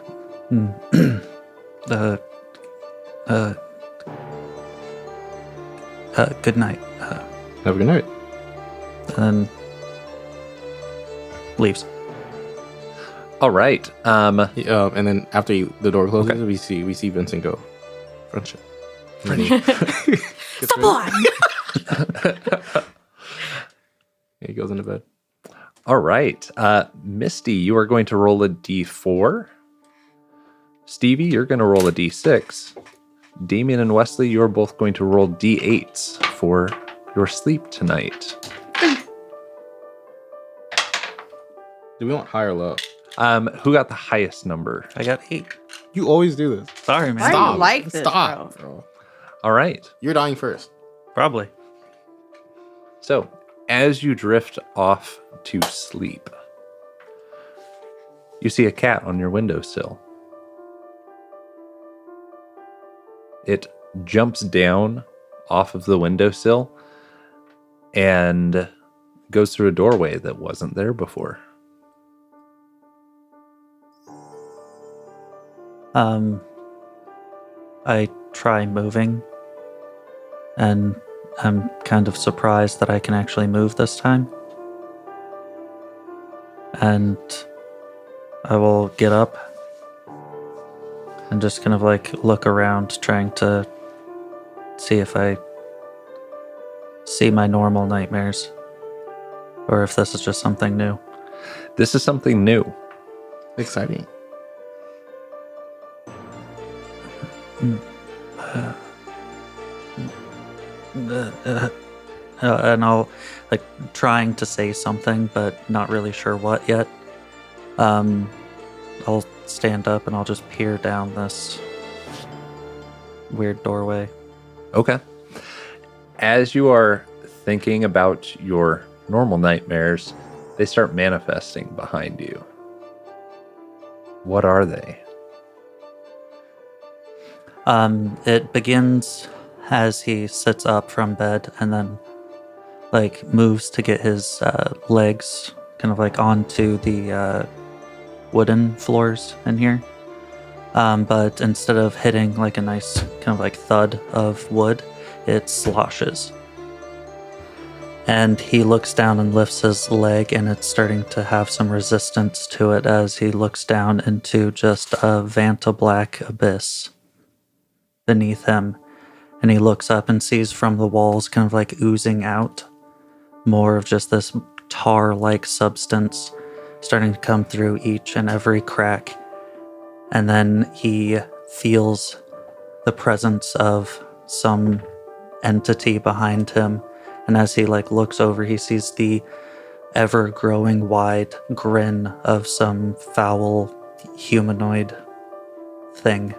night. Have a good night. And then leaves. All right. And then after the door closes, we see Vincent go. Friendship. Sublime. He goes into bed. All right. Misty, you are going to roll a d4. Stevie, you're going to roll a d6. Damien and Wesley, you're both going to roll d8s for your sleep tonight. Do we want high or low? Who got the highest number? I got 8. You always do this. Sorry, man. Why do you like this, Stop, bro? bro. All right. You're dying first. Probably. So, as you drift off to sleep, you see a cat on your windowsill. It jumps down off of the windowsill and goes through a doorway that wasn't there before. I try moving, and I'm kind of surprised that I can actually move this time. And I will get up and just kind of like look around, trying to see if I see my normal nightmares, or if this is just something new. This is something new. Exciting. And I'll like trying to say something, but not really sure what yet. I'll stand up and I'll just peer down this weird doorway. Okay. As you are thinking about your normal nightmares, they start manifesting behind you. What are they? It begins as he sits up from bed and then like moves to get his legs kind of like onto the wooden floors in here. But instead of hitting like a nice kind of like thud of wood, it sloshes. And he looks down and lifts his leg, and it's starting to have some resistance to it as he looks down into just a Vanta black abyss beneath him. And he looks up and sees from the walls kind of like oozing out more of just this tar-like substance starting to come through each and every crack. And then he feels the presence of some entity behind him. And as he like looks over, he sees the ever-growing wide grin of some foul humanoid thing.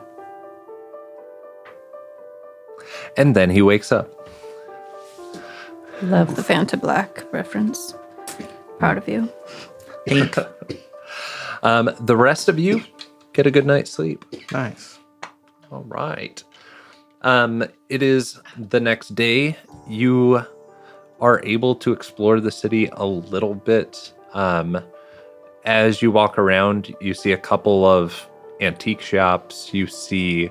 And then he wakes up. Love the Fanta Black reference. Proud of you. Pink. The rest of you get a good night's sleep. Nice. All right. It is the next day. You are able to explore the city a little bit. As you walk around, you see a couple of antique shops. You see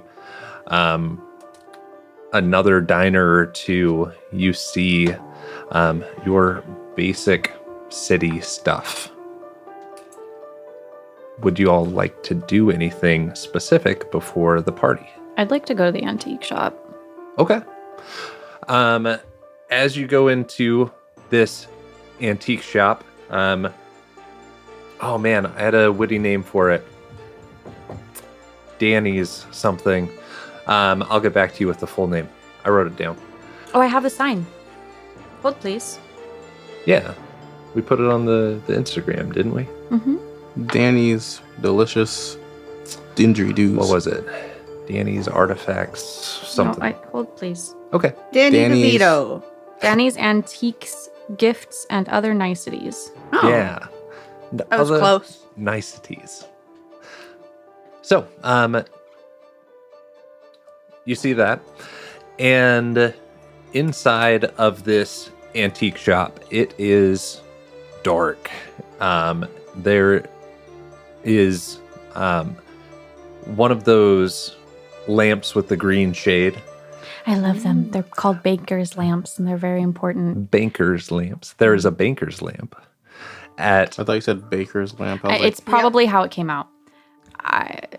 another diner or two. You see your basic city stuff. Would you all like to do anything specific before the party? I'd like to go to the antique shop. Okay. As you go into this antique shop, oh man, I had a witty name for it. Danny's something. I'll get back to you with the full name. I wrote it down. Oh, I have the sign. Hold, please. Yeah. We put it on the Instagram, didn't we? Mm-hmm. Danny's delicious dingery doos. What was it? Danny's Artifacts, something. No, hold, please. Okay. Danny Danny's- DeVito. Danny's Antiques, Gifts, and Other Niceties. Oh, Yeah. that was Other close. niceties. So, you see that, and inside of this antique shop, it is dark. There is one of those lamps with the green shade. I love them. They're called baker's lamps, and they're very important. Banker's lamps. There is a banker's lamp at I thought you said baker's lamp. I was It's probably how it came out.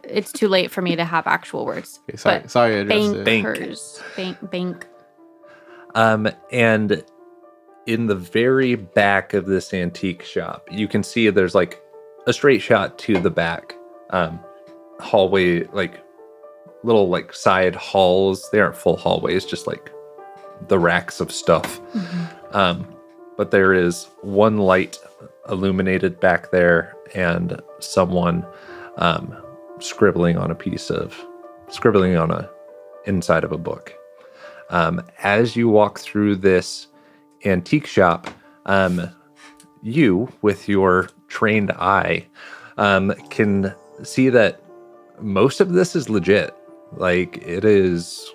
It's too late for me to have actual words. okay, sorry, but sorry, I addressed it. bankers. Bank. and in the very back of this antique shop, you can see there's like a straight shot to the back hallway, like little like side halls. They aren't full hallways, just like the racks of stuff. But there is one light illuminated back there and someone scribbling on a inside of a book. As you walk through this antique shop, you, with your trained eye, can see that most of this is legit. Like, it is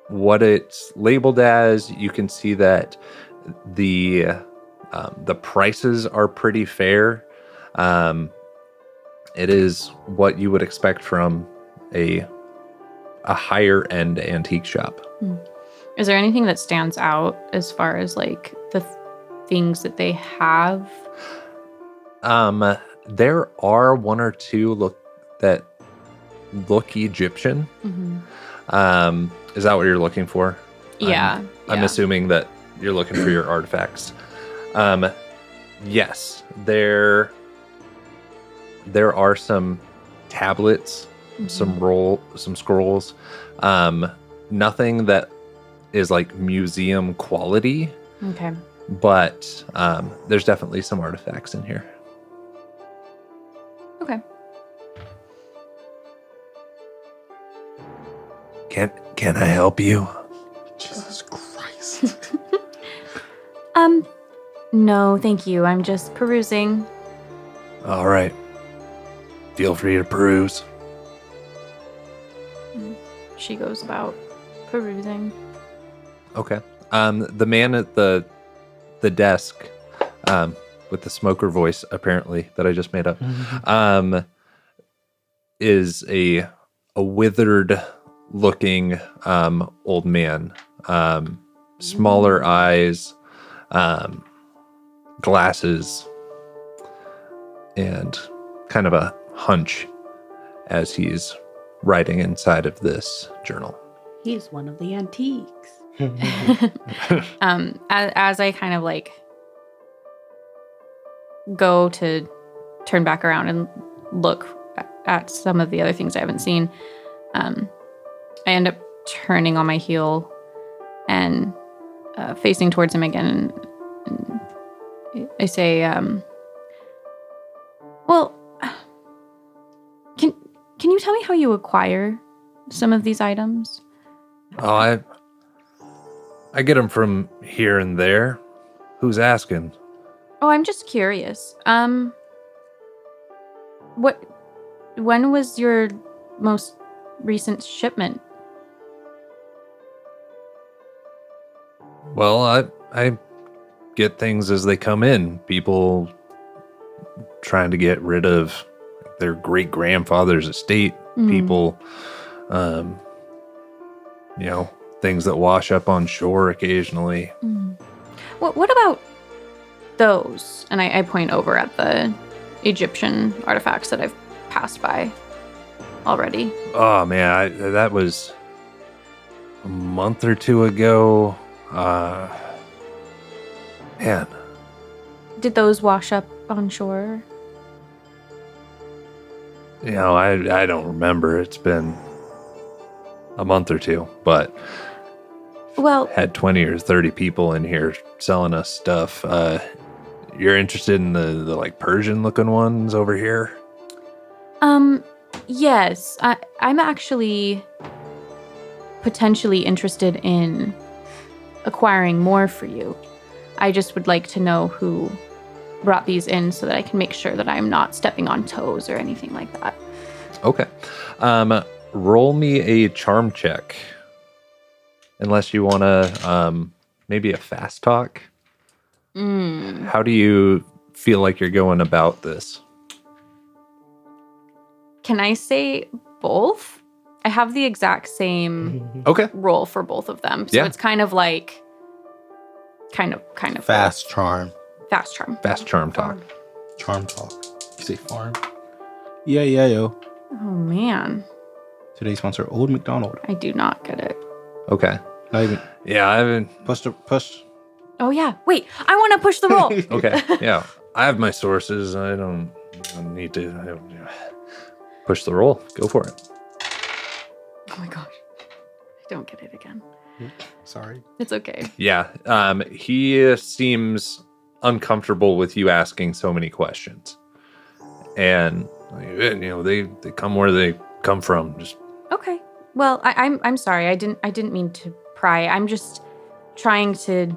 what it's labeled as. You can see that the prices are pretty fair. It is what you would expect from a higher end antique shop. Is there anything that stands out as far as like the things that they have? There are one or two that look Egyptian. Is that what you're looking for? Yeah. I'm assuming that you're looking for your artifacts. Yes, there are some tablets, some scrolls. Nothing that is like museum quality, Okay. but there's definitely some artifacts in here. Okay. Can I help you? Jesus Christ. No, thank you. I'm just perusing. All right. Feel free to peruse. She goes about perusing. Okay. The man at the desk, with the smoker voice apparently that I just made up, is a withered looking old man. Smaller eyes, glasses, and kind of a hunch as he's writing inside of this journal. He's one of the antiques. As I kind of like go to turn back around and look at some of the other things I haven't seen, I end up turning on my heel and facing towards him again, and I say, well, can you tell me how you acquire some of these items? Oh, I get them from here and there. Who's asking? Oh, I'm just curious. When was your most recent shipment? Well, I get things as they come in. People trying to get rid of their great grandfather's estate. People, things that wash up on shore occasionally. What about those? And I point over at the Egyptian artifacts that I've passed by already. Oh man, that was a month or two ago. Man, Did those wash up on shore? I don't remember. It's been a month or two, but Well, had 20 or 30 people in here selling us stuff. You're interested in the like Persian looking ones over here? yes. I'm actually potentially interested in acquiring more for you. I just would like to know who brought these in so that I can make sure that I'm not stepping on toes or anything like that. Okay. Roll me a charm check. Unless you want to, maybe a fast talk. How do you feel like you're going about this? Can I say both? I have the exact same Okay. roll for both of them. So Yeah. it's kind of like kind of Fast charm. fast charm. Fast charm talk. Charm talk. You say farm? Yeah, yo. Oh man, Today's sponsor, Old McDonald. I do not get it. Okay. Not even Yeah, I haven't. push. Oh yeah, wait, I want to push the roll. Okay. Yeah. I have my sources. I don't need to push the roll. Go for it. Oh my gosh, I don't get it again. Sorry. It's okay. Yeah. He seems uncomfortable with you asking so many questions. And they come where they come from. Just Okay. Well, I'm sorry. I didn't mean to pry. I'm just trying to,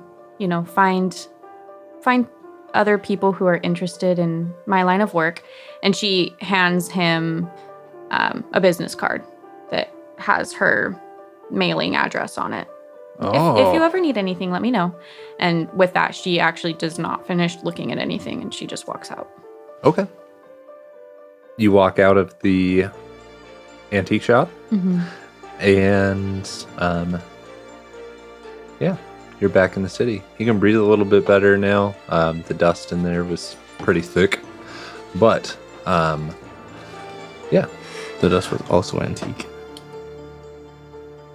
find other people who are interested in my line of work. And she hands him a business card that has her mailing address on it. If you ever need anything, let me know. And with that, she actually does not finish looking at anything, and she just walks out. Okay. You walk out of the antique shop, and you're back in the city. You can breathe a little bit better now. The dust in there was pretty thick, but The dust was also antique.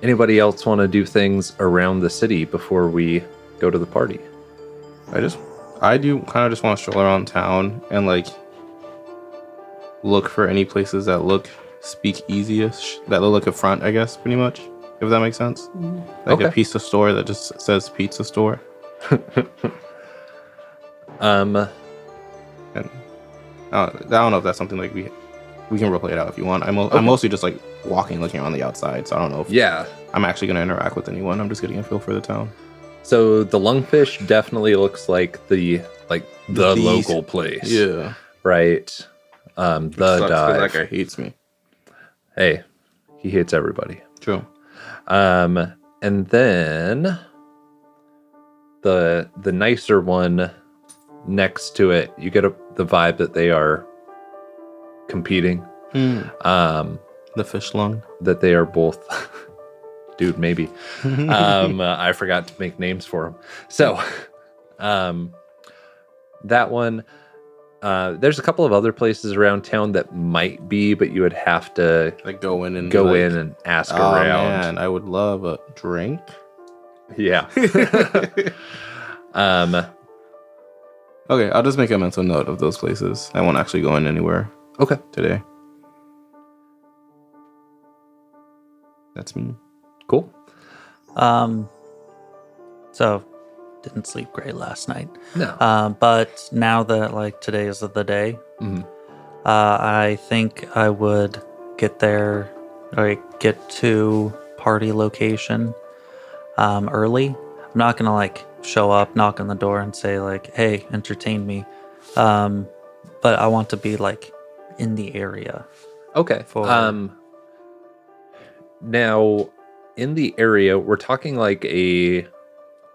anybody else want to do things around the city before we go to the party? I do kind of just want to stroll around town and like look for any places that speak easiest, that look like a front, I guess, pretty much, if that makes sense. Like a Okay. pizza store that just says pizza store. Um, And I don't know if that's something like we can roleplay it out if you want. I'm mostly just like walking, looking around the outside, so I don't know if yeah. I'm actually going to interact with anyone. I'm just getting a feel for the town. So the lungfish definitely looks like the These- local place. Yeah. Right. The Sucks 'cause dive. that guy hates me. Hey, he hates everybody. True. And then the nicer one next to it, you get the vibe that they are competing. The fish lung. That they are both dude, maybe. I forgot to make names for them. So that one, there's a couple of other places around town that might be, but you would have to Like go in and go like, in and ask oh around. man, I would love a drink. Yeah. Okay, I'll just make a mental note of those places. I won't actually go in anywhere Okay. today. That's me. Cool. So didn't sleep great last night. No. But now that like today is the day, Mhm. I think I would get there, or get to party location early. I'm not gonna like show up, knock on the door, and say like, "Hey, entertain me," but I want to be like in the area. Okay. For- Now, in the area, we're talking like a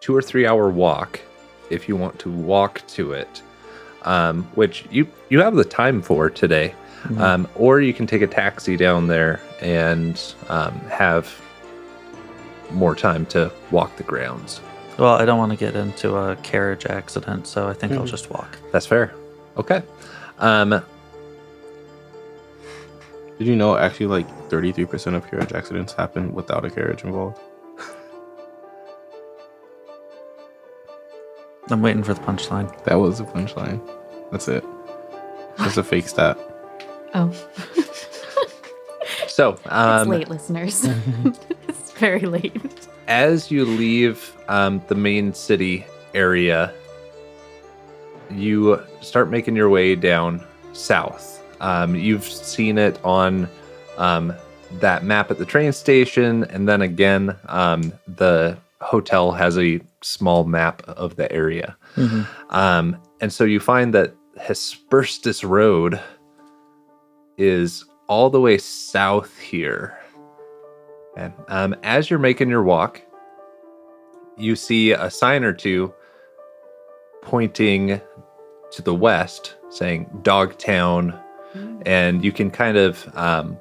2 or 3 hour walk if you want to walk to it, which you have the time for today. Or you can take a taxi down there and have more time to walk the grounds. Well, I don't want to get into a carriage accident, so I think I'll just walk. That's fair. Okay. Did you know actually like 33% of carriage accidents happen without a carriage involved? I'm waiting for the punchline. That was the punchline. That's it. Just a fake stat. Oh, So, it's late, listeners. It's very late. as you leave the main city area, you start making your way down south. You've seen it on that map at the train station, and then again, the hotel has a small map of the area. And so you find that Hesperstus Road is all the way south here. And as you're making your walk, you see a sign or two pointing to the west saying Dogtown, and you can kind of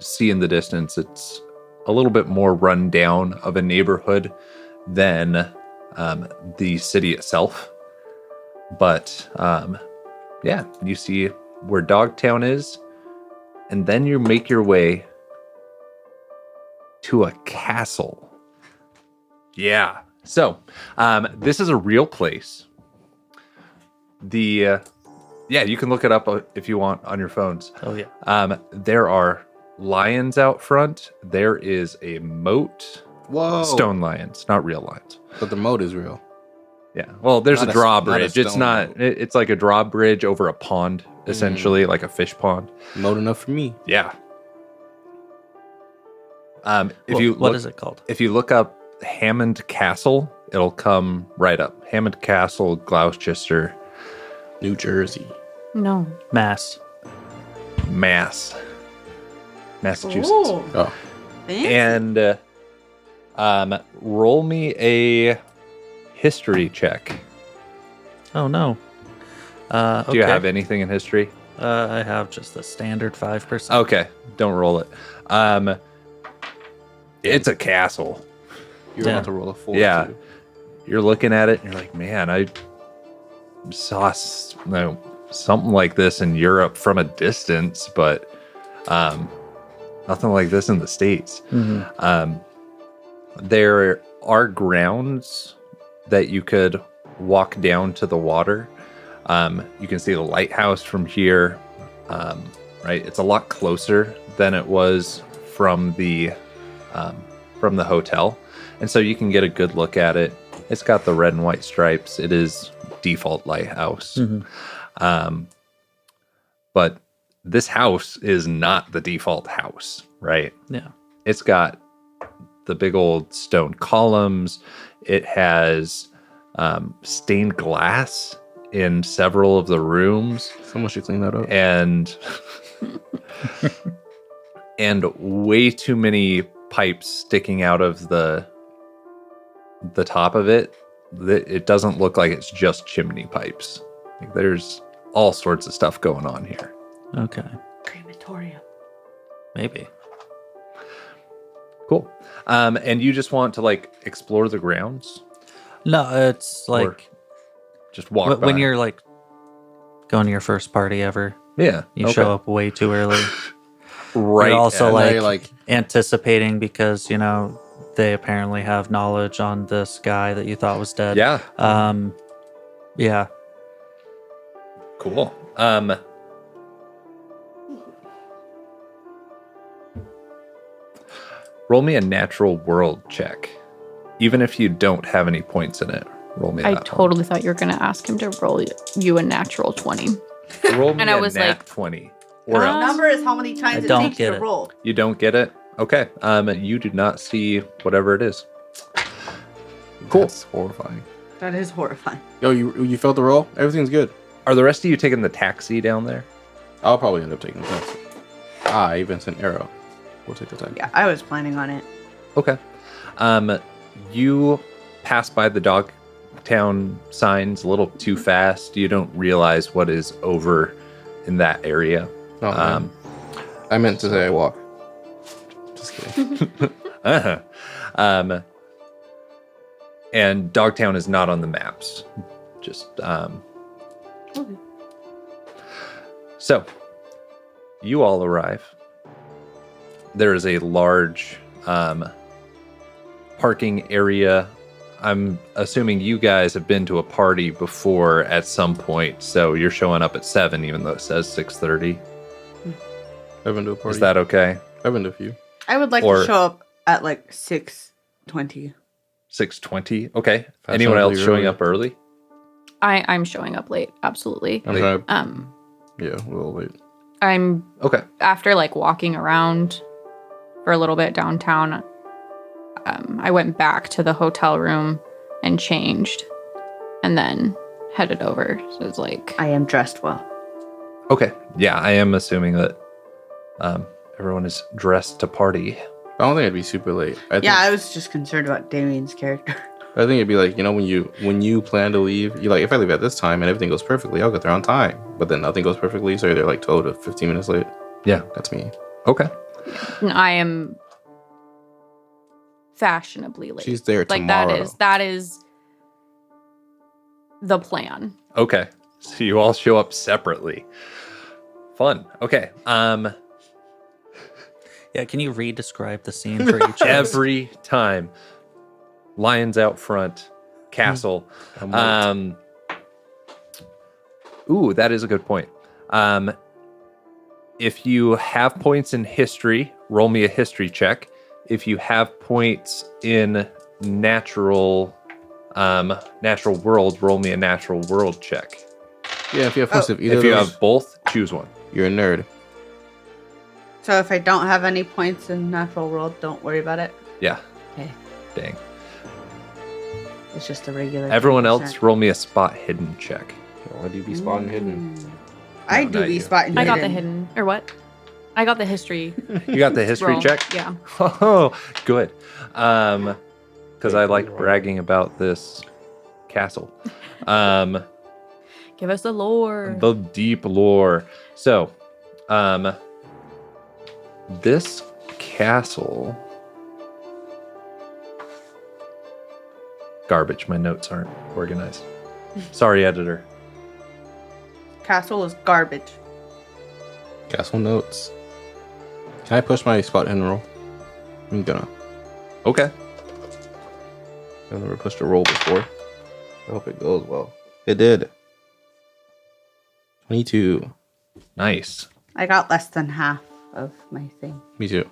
see in the distance it's a little bit more run down of a neighborhood than the city itself. But yeah, you see where Dogtown is, and then you make your way to a castle. Yeah. So, this is a real place. Yeah, you can look it up if you want on your phones. Oh yeah. There are lions out front. There is a moat. Whoa. Stone lions, not real lions. But the moat is real. Yeah. Well, there's Not a a- drawbridge. not a It's stone not. moat. It's like a drawbridge over a pond, essentially, like a fish pond. Moat enough for me. Yeah. If Well, you what look, is it called? if you look up Hammond Castle, it'll come right up. Hammond Castle, Gloucester, New Jersey. No. Mass. Massachusetts. Ooh, Oh. fancy. And roll me a history check. Oh no. Okay. Do you have anything in history? I have just the standard 5%. Okay, don't roll it. It's a castle. You're Yeah. about to roll a 4. Yeah. too. You're looking at it and you're like, man, I saw something like this in Europe from a distance, but nothing like this in the States. There are grounds that you could walk down to the water. You can see the lighthouse from here, right? It's a lot closer than it was from the hotel, and so you can get a good look at it. It's got the red and white stripes. It is default lighthouse. But this house is not the default house, right? Yeah. It's got the big old stone columns. It has stained glass in several of the rooms, Someone should clean that up. and and way too many pipes sticking out of the top of it. It doesn't look like it's just chimney pipes. Like, there's all sorts of stuff going on here. Okay. Crematorium. Maybe. Cool. And you just want to like explore the grounds, No, it's Or like just walk when by? you're like going to your first party ever. Yeah, You okay. show up way too early. right. You're also And now like, you're like, anticipating because, you know, they apparently have knowledge on this guy that you thought was dead. yeah, Yeah. cool. Roll me a natural world check, even if you don't have any points in it. Roll me I that totally thought you were going to ask him to roll you a natural 20. one. Roll me and I a was nat like- 20. Or The else. number is how many times I it don't takes you get to it. roll. You don't get it? Okay. You do not see whatever it is. Cool. That's horrifying. That is horrifying. Yo, you felt the roll? Everything's good. Are the rest of you taking the taxi down there? I'll probably end up taking the taxi. Vincent Arrow. We'll take the taxi. Yeah, I was planning on it. Okay. You pass by the Dogtown signs a little too fast. You don't realize what is over in that area. Oh, man. I meant to say I walk. Just kidding. uh-huh. And Dogtown is not on the maps. Just Okay. So you all arrive. There is a large parking area. I'm assuming you guys have been to a party before at some point, so you're showing up at 7, even though it says 6:30. I've been to a party. Is that okay? I've been to a few. I would like Or- to show up at like 6:20. 6:20. Okay. Anyone else Fashionably showing early. up early? I'm showing up late. Absolutely. I'm trying to, Um, yeah, a little late. I'm Okay. after like walking around for a little bit downtown. I went back to the hotel room and changed, and then headed over. So it's like I am dressed well. Okay. Yeah, I am assuming that everyone is dressed to party. I don't think it'd be super late. I was just concerned about Damien's character. I think it'd be like, when you plan to leave, you like, if I leave at this time and everything goes perfectly, I'll get there on time. But then nothing goes perfectly, so they're like 12 to 15 minutes late. Yeah. That's me. Okay. I am fashionably late. She's there like tomorrow. that is the plan. Okay. So you all show up separately. Fun. Okay. Yeah, can you re-describe the scene for each of us? Every time, lions out front, castle. Ooh, that is a good point. If you have points in history, roll me a history check. If you have points in natural world, roll me a natural world check. Yeah, if you have points of either If of you those, have both, choose one. you're a nerd. So if I don't have any points in natural world, don't worry about it. Yeah. Okay. Dang. It's just a regular. Everyone 10%. else, roll me a spot hidden check. Why do you be spotting hidden? I No, do not be you. spotting I hidden. got the hidden or what? I got the history. You got the history roll. check? Yeah. Oh, good. Because I like bragging about this castle. Give us the lore. The deep lore. So, this castle. Garbage. My notes aren't organized. Sorry, editor. Castle is garbage. Castle notes. Can I push my spot hidden roll? I'm gonna. Okay. I've never pushed a roll before. I hope it goes well. It did. 22. Nice. I got less than half of my thing. Me too.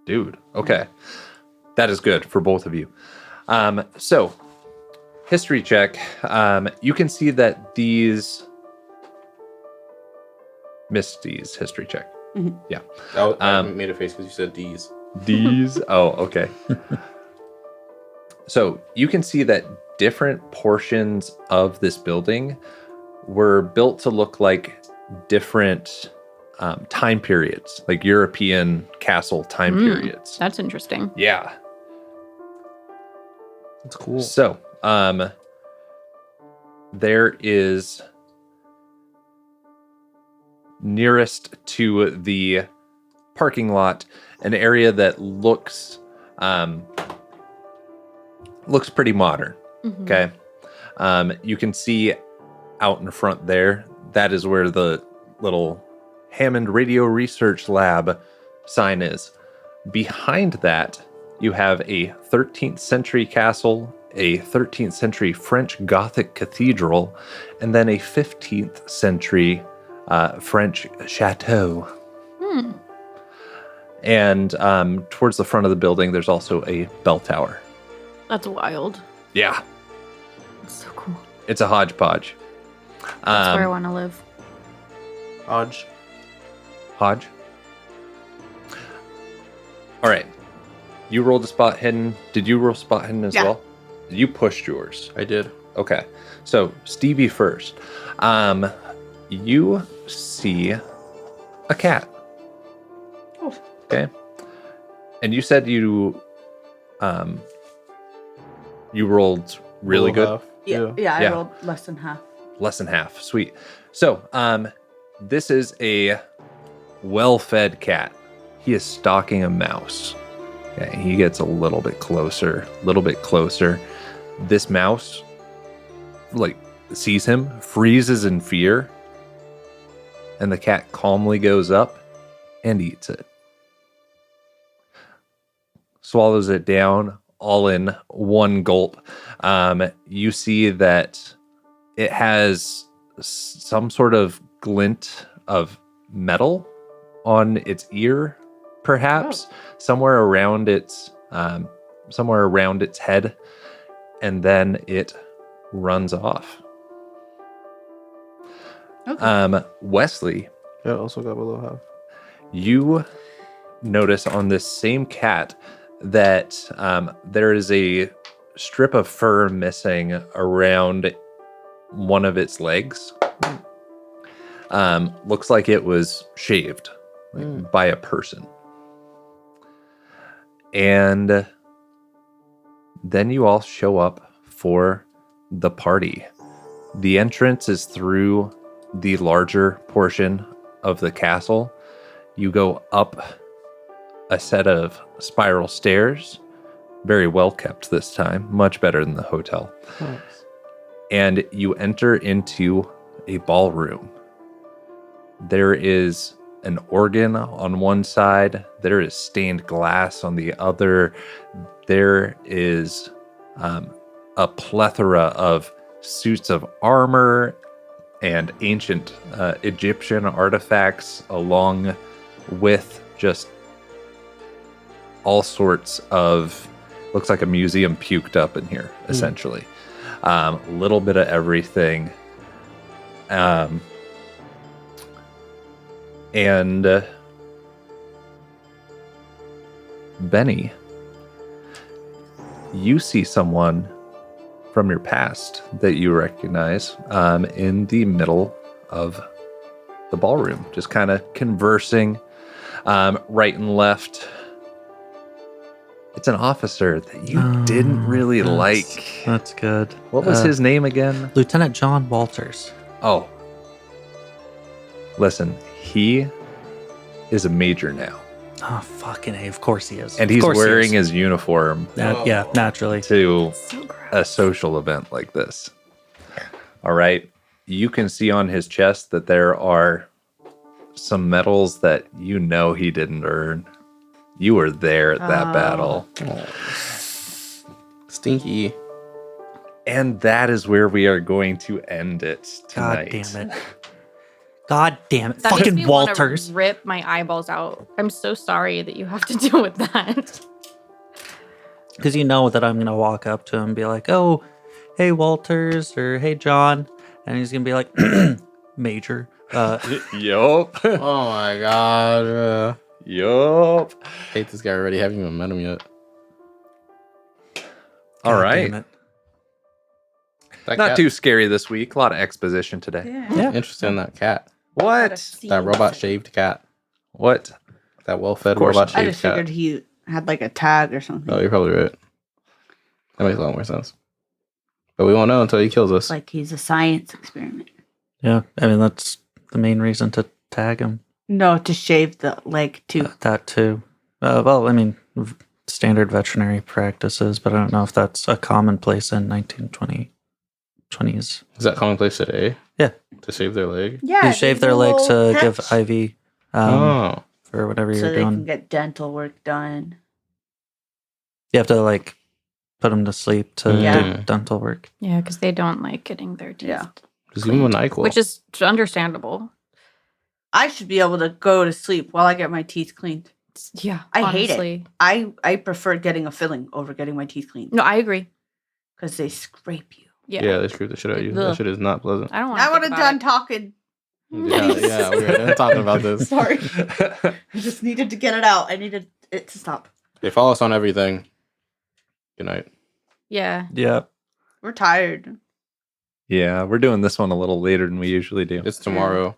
Dude. Okay. That is good for both of you. So, history check. You can see that these... Misty's history check. Yeah. I made a face because you said D's. These. Oh, okay. So you can see that different portions of this building were built to look like different time periods, like European castle time periods. That's interesting. Yeah. That's cool. So, there is nearest to the parking lot an area that looks pretty modern. Mhm. Okay. You can see out in front there, that is where the little Hammond Radio Research Lab sign is. Behind that, you have a 13th century castle, a 13th century French Gothic cathedral, and then a 15th century French chateau. And towards the front of the building, there's also a bell tower. That's wild. Yeah, That's so cool. it's a hodgepodge. That's where I want to live. Hodge. All right. You rolled a spot hidden. Did you roll spot hidden as Yeah. well? You pushed yours. I did. Okay. So Stevie first. You see a cat. Oh. Okay. And you said you rolled really good. Half. Yeah, Yeah. I rolled less than half. Less than half. Sweet. So, this is a well-fed cat. He is stalking a mouse. Okay, he gets a little bit closer. This mouse, like, sees him, freezes in fear, and the cat calmly goes up and eats it. Swallows it down, all in one gulp. You see that it has some sort of glint of metal on its ear, perhaps somewhere around its head, and then it runs off. Okay. Wesley, Yeah, also got below half. you notice on this same cat that there is a strip of fur missing around one of its legs. Looks like it was shaved by a person. And then you all show up for the party. The entrance is through the larger portion of the castle. You go up a set of spiral stairs, very well kept this time, much better than the hotel. Nice. And you enter into a ballroom. There is an organ on one side. There is stained glass on the other. There is a plethora of suits of armor and ancient Egyptian artifacts, along with just all sorts of, looks like a museum puked up in here, essentially. A little bit of everything. And Benny, you see someone from your past that you recognize in the middle of the ballroom, just kind of conversing right and left. It's an officer that you didn't really like. That's good. What was his name again? Lieutenant John Walters. Oh. Listen, he is a major now. Oh, fucking A. Of course he is. And Of he's course he wearing is. his uniform Yeah, naturally. to So gross. a social event like this. All right. You can see on his chest that there are some medals that you know he didn't earn. You were there at that battle. Stinky. And that is where we are going to end it God tonight. damn it. God damn it. That makes Fucking me wanna Walters. rip my eyeballs out. I'm so sorry that you have to deal with that. Because you know that I'm going to walk up to him and be like, oh, hey, Walters, or hey, John. And he's going to be like, Major. Yup. Oh my god. Yup. Hate this guy already. Haven't even met him yet. All God right. damn it. That Not cat, too scary this week. A lot of exposition today. Yeah. interested in that cat. What? That robot shaved cat. What? That well-fed course robot not. I shaved just cat. figured he had like a tag or something. Oh, you're probably right. That makes a lot more sense. But we won't know until he kills us. Like he's a science experiment. Yeah. I mean, that's the main reason to tag him. No, to shave the leg too. That too. Well, I mean, standard veterinary practices, but I don't know if that's a commonplace in 1920s. Is that commonplace today? Yeah. To shave their leg? Yeah, You shave their leg to give IV for whatever so you're they can doing. get dental work done. You have to like put them to sleep to Yeah. do dental work. Yeah, because they don't like getting their teeth. Yeah. Just give him a NyQuil. Which is understandable. I should be able to go to sleep while I get my teeth cleaned. Yeah. I hate it. honestly. I prefer getting a filling over getting my teeth cleaned No, I agree. because they scrape you. Yeah. they screwed the shit out of you. Ugh. That shit is not pleasant. I don't want I to. would have done talking. Yeah, we're done talking about this. Sorry. I just needed to get it out. I needed it to stop. They follow us on everything. Good night. Yeah. Yep. We're tired. Yeah, we're doing this one a little later than we usually do. It's tomorrow.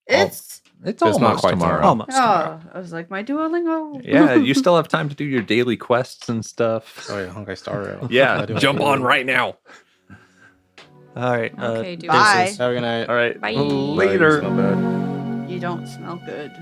It's It's It's not almost quite tomorrow. Almost tomorrow. I was like, my Duolingo. Yeah, you still have time to do your daily quests and stuff. Oh yeah, Honkai Star Rail. Yeah, I do jump have on to- right now. All right. Okay, dude. Bye. deuces. Have a good night. All right, Bye. later. Smell bad. You don't smell good.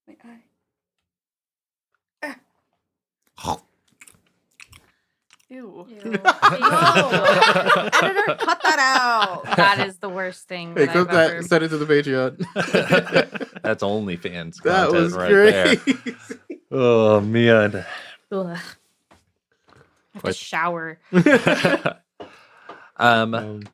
My eye. Ew. Ew. Editor, cut that out. That is the worst thing. Hey, that clip I've that. ever- Send it to the Patreon. That's OnlyFans That content was right great. there. Oh man. Ugh. I have to shower.